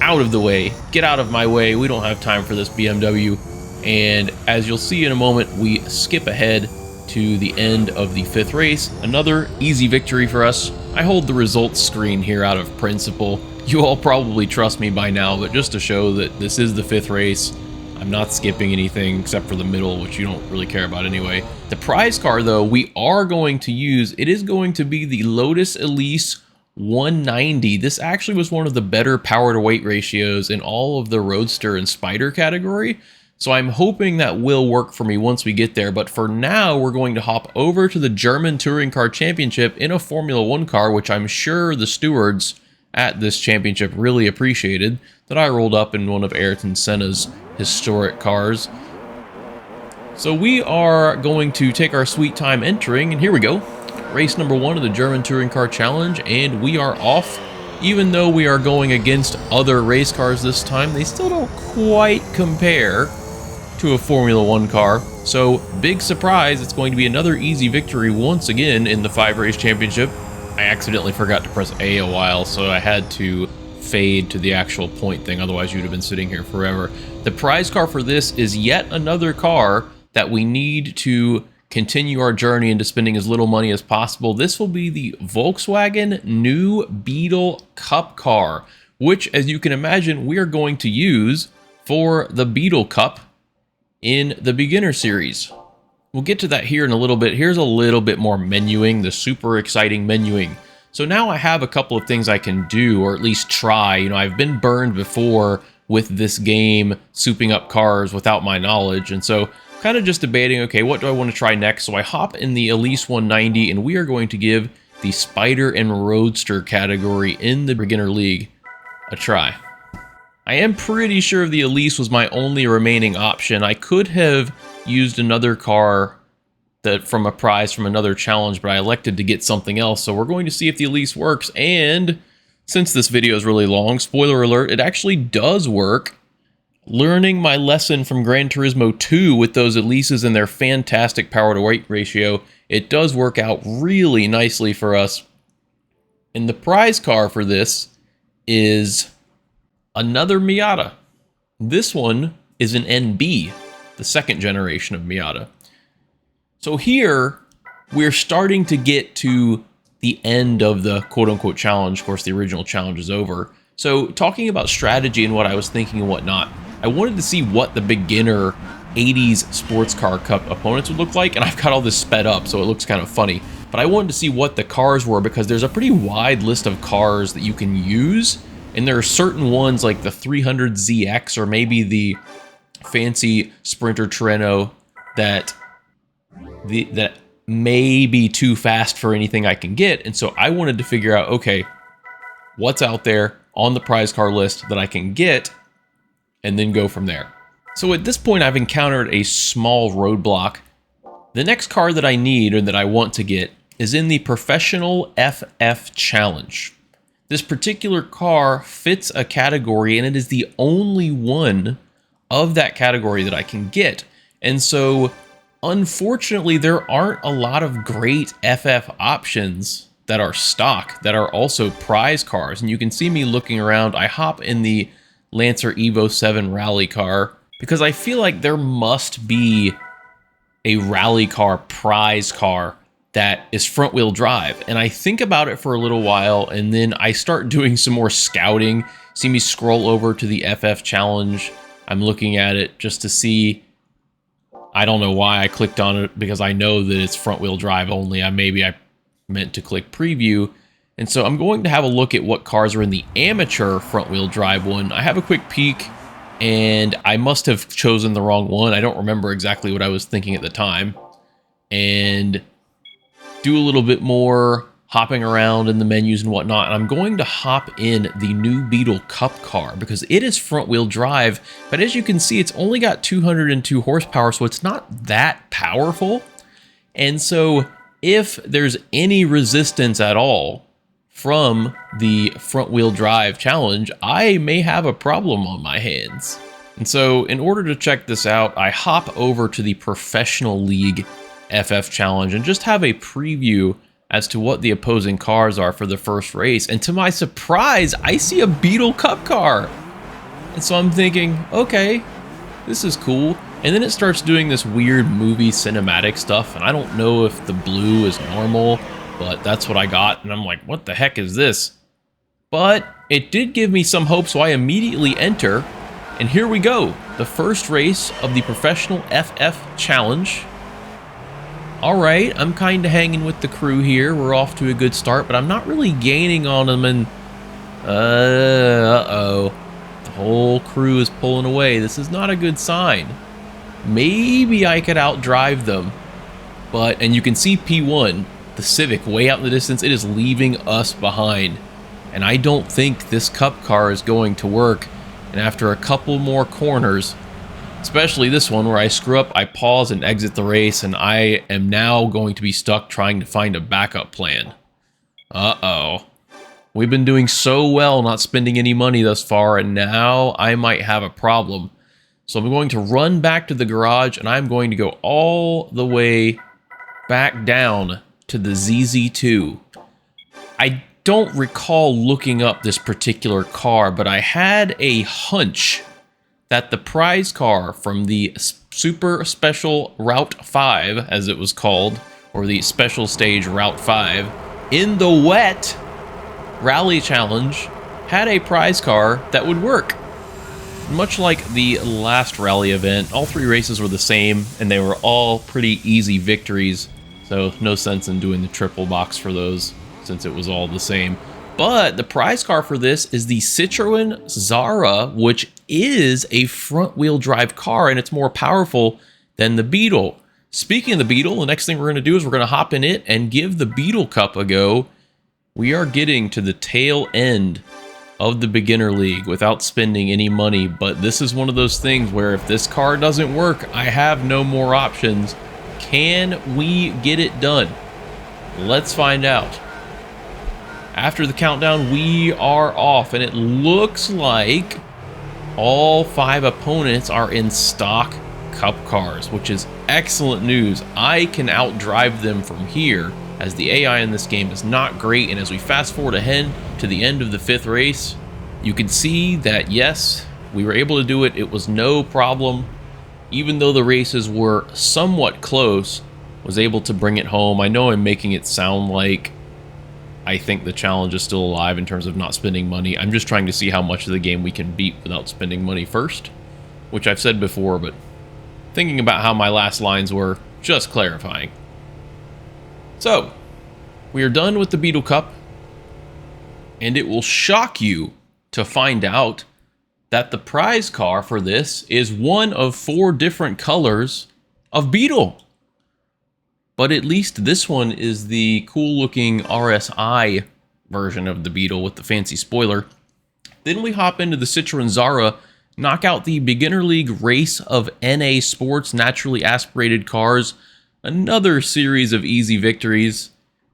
out of the way. Get out of my way. We don't have time for this BMW. And as you'll see in a moment, we skip ahead to the end of the 5th race. Another easy victory for us. I hold the results screen here out of principle. You all probably trust me by now, but just to show that this is the 5th race, I'm not skipping anything except for the middle, which you don't really care about anyway. The prize car, though, we are going to use. It is going to be the Lotus Elise 190. This actually was one of the better power to weight ratios in all of the Roadster and Spider category. So I'm hoping that will work for me once we get there. But for now, we're going to hop over to the German Touring Car Championship in a Formula 1 car, which I'm sure the stewards at this championship really appreciated, that I rolled up in one of Ayrton Senna's historic cars. So we are going to take our sweet time entering, and here we go. Race number 1 of the German Touring Car Challenge, and we are off. Even though we are going against other race cars this time, they still don't quite compare to a Formula 1 car. So, big surprise, it's going to be another easy victory once again in the 5-race championship. I accidentally forgot to press A a while, so I had to fade to the actual point thing, otherwise you'd have been sitting here forever. The prize car for this is yet another car that we need to continue our journey into spending as little money as possible. This will be the Volkswagen new Beetle Cup car, which, as you can imagine, we are going to use for the Beetle Cup in the beginner series. We'll get to that here in a little bit. Here's a little bit more menuing, the super exciting menuing. So now I have a couple of things I can do, or at least try. You know, I've been burned before with this game, souping up cars without my knowledge, and so kind of just debating, okay, what do I want to try next? So I hop in the Elise 190, and we are going to give the Spider and Roadster category in the beginner league a try. I am pretty sure the Elise was my only remaining option. I could have used another car that from a prize from another challenge, but I elected to get something else. So we're going to see if the Elise works. And since this video is really long, spoiler alert, it actually does work. Learning my lesson from Gran Turismo 2 with those Elises and their fantastic power to weight ratio, it does work out really nicely for us. And the prize car for this is another Miata. This one is an NB, the 2nd generation of Miata. So here, we're starting to get to the end of the quote-unquote challenge. Of course, the original challenge is over. So talking about strategy and what I was thinking and whatnot, I wanted to see what the beginner 80s sports car cup opponents would look like, and I've got all this sped up, so it looks kind of funny. But I wanted to see what the cars were, because there's a pretty wide list of cars that you can use, and there are certain ones like the 300ZX or maybe the fancy Sprinter Treno that may be too fast for anything I can get. And so I wanted to figure out, okay, what's out there on the prize car list that I can get, and then go from there. So at this point, I've encountered a small roadblock. The next car that I need, or that I want to get, is in the Professional FF Challenge. This particular car fits a category, and it is the only one of that category that I can get. And so unfortunately, there aren't a lot of great FF options that are stock that are also prize cars. And you can see me looking around. I hop in the Lancer Evo 7 rally car because I feel like there must be a rally car prize car that is front wheel drive. And I think about it for a little while, and then I start doing some more scouting. See me scroll over to the FF challenge. I'm looking at it just to see. I don't know why I clicked on it, because I know that it's front wheel drive only. Maybe I meant to click preview. And so I'm going to have a look at what cars are in the amateur front wheel drive one. I have a quick peek, and I must have chosen the wrong one. I don't remember exactly what I was thinking at the time. And do a little bit more hopping around in the menus and whatnot. And I'm going to hop in the new Beetle Cup car because it is front wheel drive. But as you can see, it's only got 202 horsepower, so it's not that powerful. And so if there's any resistance at all from the front wheel drive challenge, I may have a problem on my hands. And so in order to check this out, I hop over to the Professional League FF challenge and just have a preview as to what the opposing cars are for the first race. And to my surprise, I see a Beetle Cup car. And so I'm thinking, okay, this is cool. And then it starts doing this weird movie cinematic stuff, and I don't know if the blue is normal, but that's what I got. And I'm like, what the heck is this? But it did give me some hope, so I immediately enter. And here we go, the first race of the Professional FF challenge. Alright, I'm kind of hanging with the crew here. We're off to a good start, but I'm not really gaining on them, and uh-oh. The whole crew is pulling away. This is not a good sign. Maybe I could outdrive them, and you can see P1, the Civic, way out in the distance. It is leaving us behind, and I don't think this Cup car is going to work. And after a couple more corners, especially this one where I screw up, I pause and exit the race, and I am now going to be stuck trying to find a backup plan. Uh-oh. We've been doing so well not spending any money thus far, and now I might have a problem. So I'm going to run back to the garage, and I'm going to go all the way back down to the ZZ2. I don't recall looking up this particular car, but I had a hunch that the prize car from the Super Special Route 5, as it was called, or the Special Stage Route 5, in the wet rally challenge, had a prize car that would work. Much like the last rally event, all three races were the same, and they were all pretty easy victories, so no sense in doing the triple box for those, since it was all the same. But the prize car for this is the Citroen Zara, which is a front-wheel drive car, and it's more powerful than the Beetle. Speaking of the Beetle, the next thing we're going to do is we're going to hop in it and give the Beetle Cup a go. We are getting to the tail end of the beginner league without spending any money, but this is one of those things where if this car doesn't work, I have no more options. Can we get it done? Let's find out. After the countdown, we are off, and it looks like all 5 opponents are in stock Cup cars, which is excellent news. I can outdrive them from here, as the AI in this game is not great. And as we fast forward ahead to the end of the 5th race, you can see that yes, we were able to do it. It was no problem. Even though the races were somewhat close, was able to bring it home. I know I'm making it sound like I think the challenge is still alive in terms of not spending money. I'm just trying to see how much of the game we can beat without spending money first, which I've said before, but thinking about how my last lines were, just clarifying. So, we are done with the Beetle Cup, and it will shock you to find out that the prize car for this is one of 4 different colors of Beetle. But at least this one is the cool-looking RSI version of the Beetle with the fancy spoiler. Then we hop into the Citroen Zara, knock out the Beginner League race of NA Sports Naturally Aspirated Cars, another series of easy victories,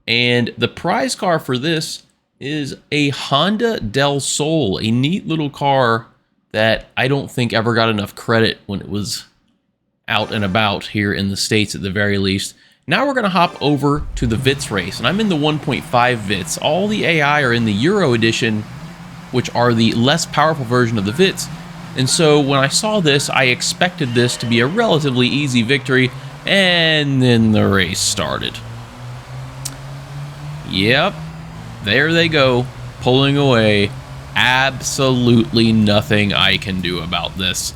and the prize car for this is a Honda Del Sol, a neat little car that I don't think ever got enough credit when it was out and about here in the States at the very least. Now we're going to hop over to the VITS race, and I'm in the 1.5 VITS. All the AI are in the Euro edition, which are the less powerful version of the VITS. And so when I saw this, I expected this to be a relatively easy victory, and then the race started. Yep, there they go, pulling away. Absolutely nothing I can do about this.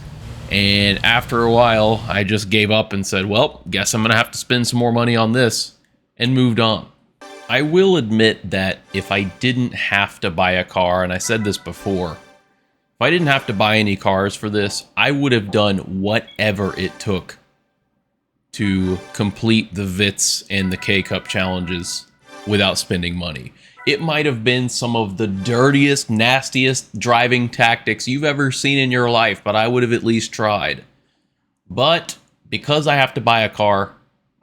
And after a while, I just gave up and said, well, guess I'm going to have to spend some more money on this, and moved on. I will admit that if I didn't have to buy a car, and I said this before, if I didn't have to buy any cars for this, I would have done whatever it took to complete the VITS and the K-Cup challenges without spending money. It might have been some of the dirtiest, nastiest driving tactics you've ever seen in your life, but I would have at least tried. But because I have to buy a car,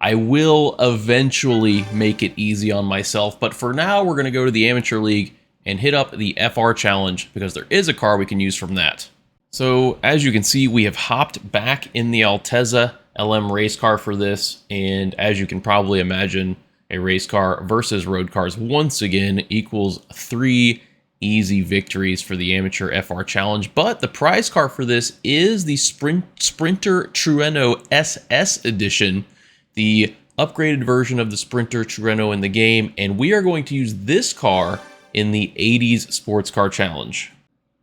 I will eventually make it easy on myself. But for now, we're going to go to the Amateur League and hit up the FR Challenge because there is a car we can use from that. So as you can see, we have hopped back in the Altezza LM race car for this. And as you can probably imagine, a race car versus road cars once again equals 3 easy victories for the Amateur FR Challenge. But the prize car for this is the Sprinter Trueno SS Edition, the upgraded version of the Sprinter Trueno in the game. And we are going to use this car in the 80s Sports Car Challenge.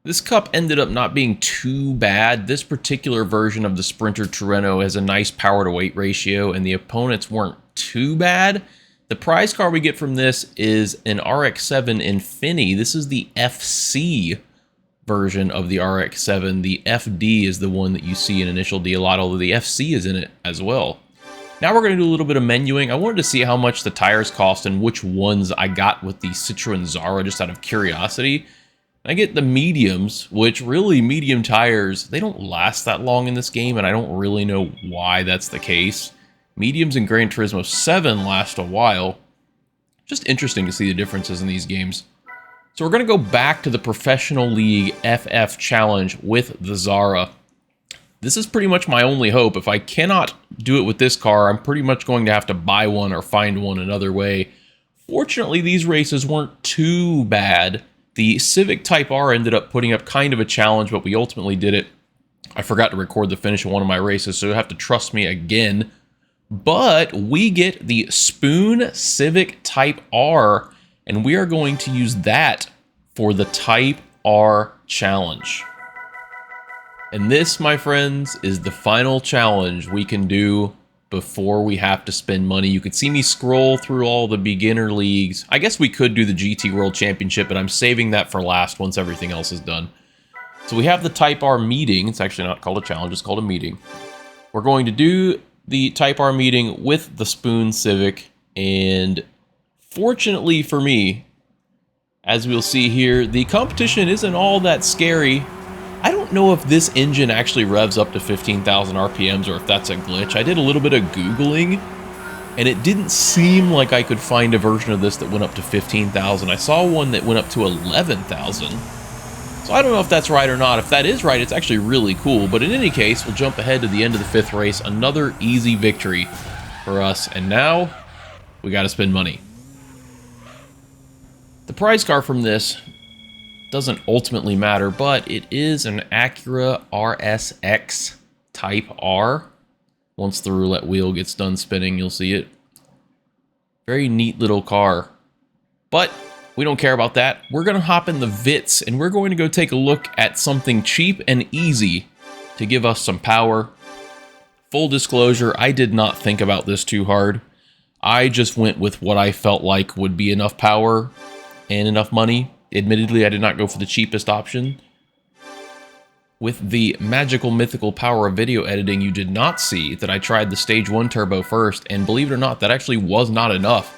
This cup ended up not being too bad. This particular version of the Sprinter Trueno has a nice power to weight ratio, and the opponents weren't too bad. The prize car we get from this is an RX-7 Infiniti. This is the FC version of the RX-7. The FD is the one that you see in Initial D a lot, although the FC is in it as well. Now we're going to do a little bit of menuing. I wanted to see how much the tires cost and which ones I got with the Citroen Zara, just out of curiosity. I get the mediums, which really medium tires, they don't last that long in this game, and I don't really know why that's the case. Mediums in Gran Turismo 7 last a while. Just interesting to see the differences in these games. So we're going to go back to the Professional League FF Challenge with the Zara. This is pretty much my only hope. If I cannot do it with this car, I'm pretty much going to have to buy one or find one another way. Fortunately, these races weren't too bad. The Civic Type R ended up putting up kind of a challenge, but we ultimately did it. I forgot to record the finish of one of my races, so you'll have to trust me again. But we get the Spoon Civic Type R, and we are going to use that for the Type R challenge. And this, my friends, is the final challenge we can do before we have to spend money. You could see me scroll through all the beginner leagues. I guess we could do the GT World Championship, but I'm saving that for last once everything else is done. So we have the Type R meeting. It's actually not called a challenge, it's called a meeting. We're going to do the Type R meeting with the Spoon Civic, and fortunately for me, as we'll see here, the competition isn't all that scary. I don't know if this engine actually revs up to 15,000 RPMs or if that's a glitch. I did a little bit of Googling, and it didn't seem like I could find a version of this that went up to 15,000. I saw one that went up to 11,000. So I don't know if that's right or not. If that is right, it's actually really cool. But in any case, we'll jump ahead to the end of the 5th race. Another easy victory for us. And now, we got to spend money. The prize car from this doesn't ultimately matter, but it is an Acura RSX Type R. Once the roulette wheel gets done spinning, you'll see it. Very neat little car. But we don't care about that. We're going to hop in the VITS, and we're going to go take a look at something cheap and easy to give us some power. Full disclosure, I did not think about this too hard. I just went with what I felt like would be enough power and enough money. Admittedly, I did not go for the cheapest option. With the magical, mythical power of video editing, you did not see that I tried the Stage 1 Turbo first, and believe it or not, that actually was not enough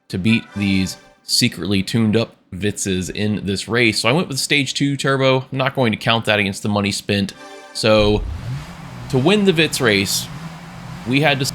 to beat these secretly tuned up Vitzes in this race. So I went with Stage 2 Turbo. I'm not going to count that against the money spent. So to win the Vitz race, we had to...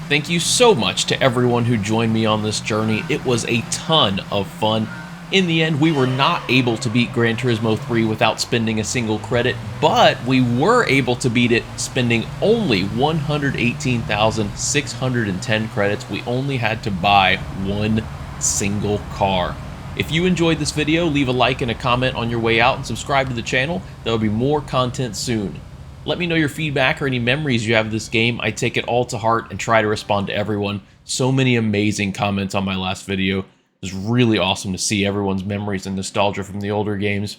Thank you so much to everyone who joined me on this journey. It was a ton of fun. In the end, we were not able to beat Gran Turismo 3 without spending a single credit, but we were able to beat it spending only 118,610 credits. We only had to buy one single car. If you enjoyed this video, leave a like and a comment on your way out and subscribe to the channel. There will be more content soon. Let me know your feedback or any memories you have of this game. I take it all to heart and try to respond to everyone. So many amazing comments on my last video. It's really awesome to see everyone's memories and nostalgia from the older games.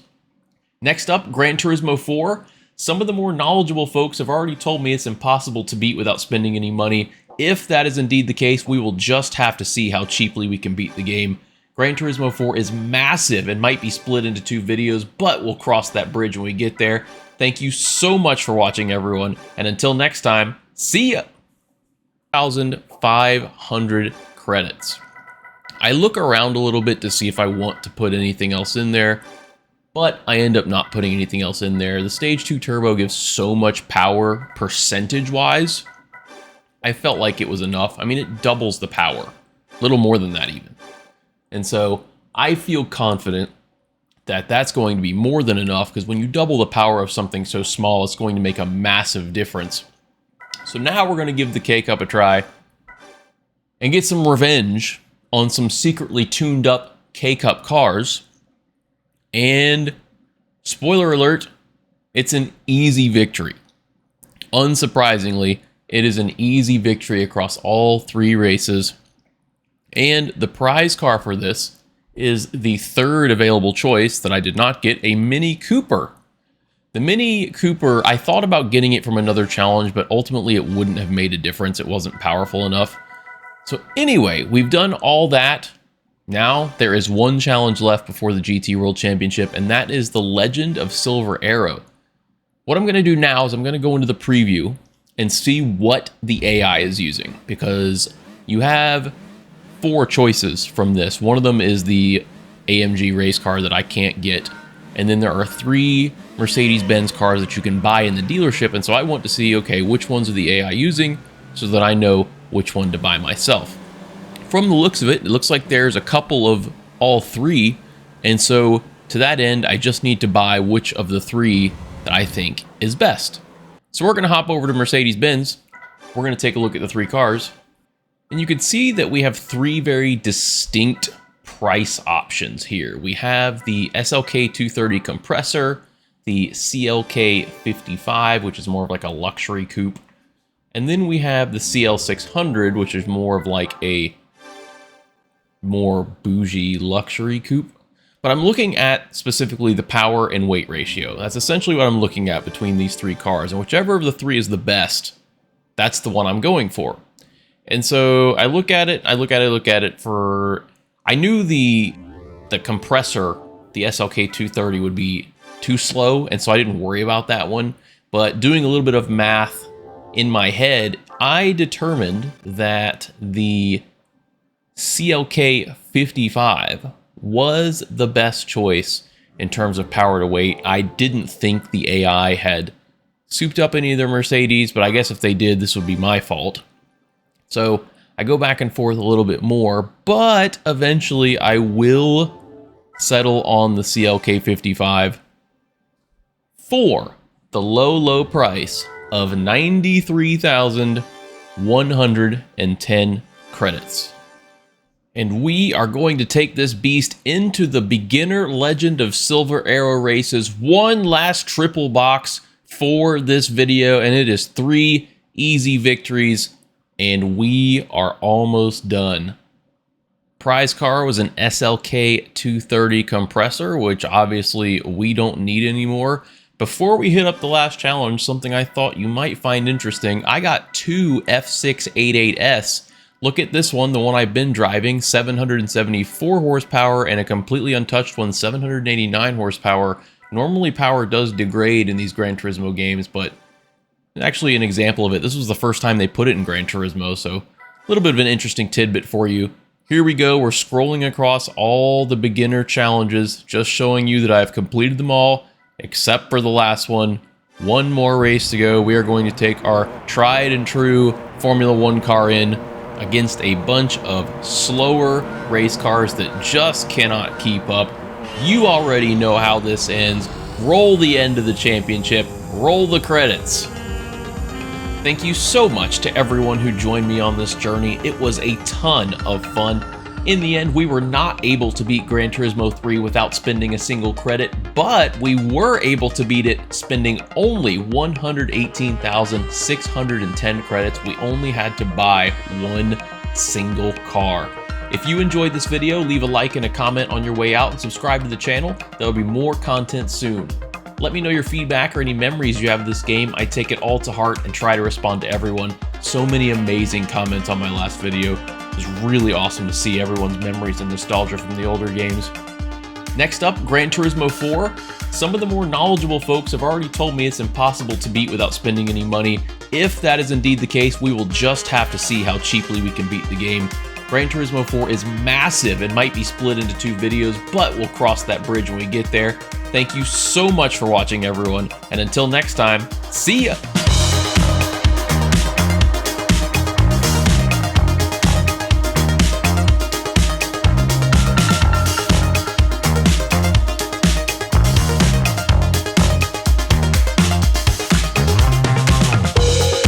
Next up, Gran Turismo 4. Some of the more knowledgeable folks have already told me it's impossible to beat without spending any money. If that is indeed the case, we will just have to see how cheaply we can beat the game. Gran Turismo 4 is massive and might be split into 2 videos, but we'll cross that bridge when we get there. Thank you so much for watching, everyone, and until next time, see ya! 1,500 credits. I look around a little bit to see if I want to put anything else in there, but I end up not putting anything else in there. The Stage 2 Turbo gives so much power percentage-wise. I felt like it was enough. I mean, it doubles the power. A little more than that, even. And so, I feel confident that that's going to be more than enough, because when you double the power of something so small, it's going to make a massive difference. So now we're going to give the K-Cup a try and get some revenge on some secretly tuned up K-Cup cars. And spoiler alert, it's an easy victory. Unsurprisingly, it is an easy victory across all 3 races. And the prize car for this is the 3rd available choice that I did not get, a Mini Cooper. The Mini Cooper, I thought about getting it from another challenge, but ultimately it wouldn't have made a difference. It wasn't powerful enough. So anyway, we've done all that. Now there is one challenge left before the GT World Championship, and that is the Legend of Silver Arrow. What I'm going to do now is I'm going to go into the preview and see what the AI is using, because you have 4 choices from this. One of them is the AMG race car that I can't get, and then there are 3 Mercedes-Benz cars that you can buy in the dealership, and so I want to see, okay, which ones are the AI using so that I know which one to buy myself. From the looks of it, it looks like there's a couple of all 3, and so to that end, I just need to buy which of the 3 that I think is best. So we're going to hop over to Mercedes-Benz. We're going to take a look at the 3 cars, and you can see that we have 3 very distinct price options here. We have the SLK 230 compressor, the CLK 55, which is more of like a luxury coupe, and then we have the CL600, which is more of like a more bougie luxury coupe. But I'm looking at specifically the power and weight ratio. That's essentially what I'm looking at between these 3 cars. And whichever of the 3 is the best, that's the one I'm going for. And so I look at it for... I knew the compressor, the SLK 230, would be too slow, and so I didn't worry about that one. But doing a little bit of math in my head, I determined that the CLK 55 was the best choice in terms of power to weight. I didn't think the AI had souped up any of their Mercedes, but I guess if they did, this would be my fault. So I go back and forth a little bit more, but eventually I will settle on the CLK 55 for the low price of 93,110 credits. And we are going to take this beast into the beginner Legend of Silver Arrow races. One last triple box for this video, and it is 3 easy victories, and we are almost done. Prize car was an SLK 230 compressor, which obviously we don't need anymore. Before we hit up the last challenge, something I thought you might find interesting, I got 2 F688S. Look at this one, the one I've been driving, 774 horsepower, and a completely untouched one, 789 horsepower. Normally power does degrade in these Gran Turismo games, but actually an example of it. This was the first time they put it in Gran Turismo, so a little bit of an interesting tidbit for you. Here we go, we're scrolling across all the beginner challenges, just showing you that I've completed them all, except for the last one. One more race to go. We are going to take our tried and true Formula 1 car in against a bunch of slower race cars that just cannot keep up. You already know how this ends. Roll the end of the championship. Roll the credits. Thank you so much to everyone who joined me on this journey. It was a ton of fun. In the end, we were not able to beat Gran Turismo 3 without spending a single credit, but we were able to beat it spending only 118,610 credits. We only had to buy one single car. If you enjoyed this video, leave a like and a comment on your way out and subscribe to the channel. There will be more content soon. Let me know your feedback or any memories you have of this game. I take it all to heart and try to respond to everyone. So many amazing comments on my last video. It was really awesome to see everyone's memories and nostalgia from the older games. Next up, Gran Turismo 4. Some of the more knowledgeable folks have already told me it's impossible to beat without spending any money. If that is indeed the case, we will just have to see how cheaply we can beat the game. Gran Turismo 4 is massive and might be split into 2 videos, but we'll cross that bridge when we get there. Thank you so much for watching, everyone, and until next time, see ya!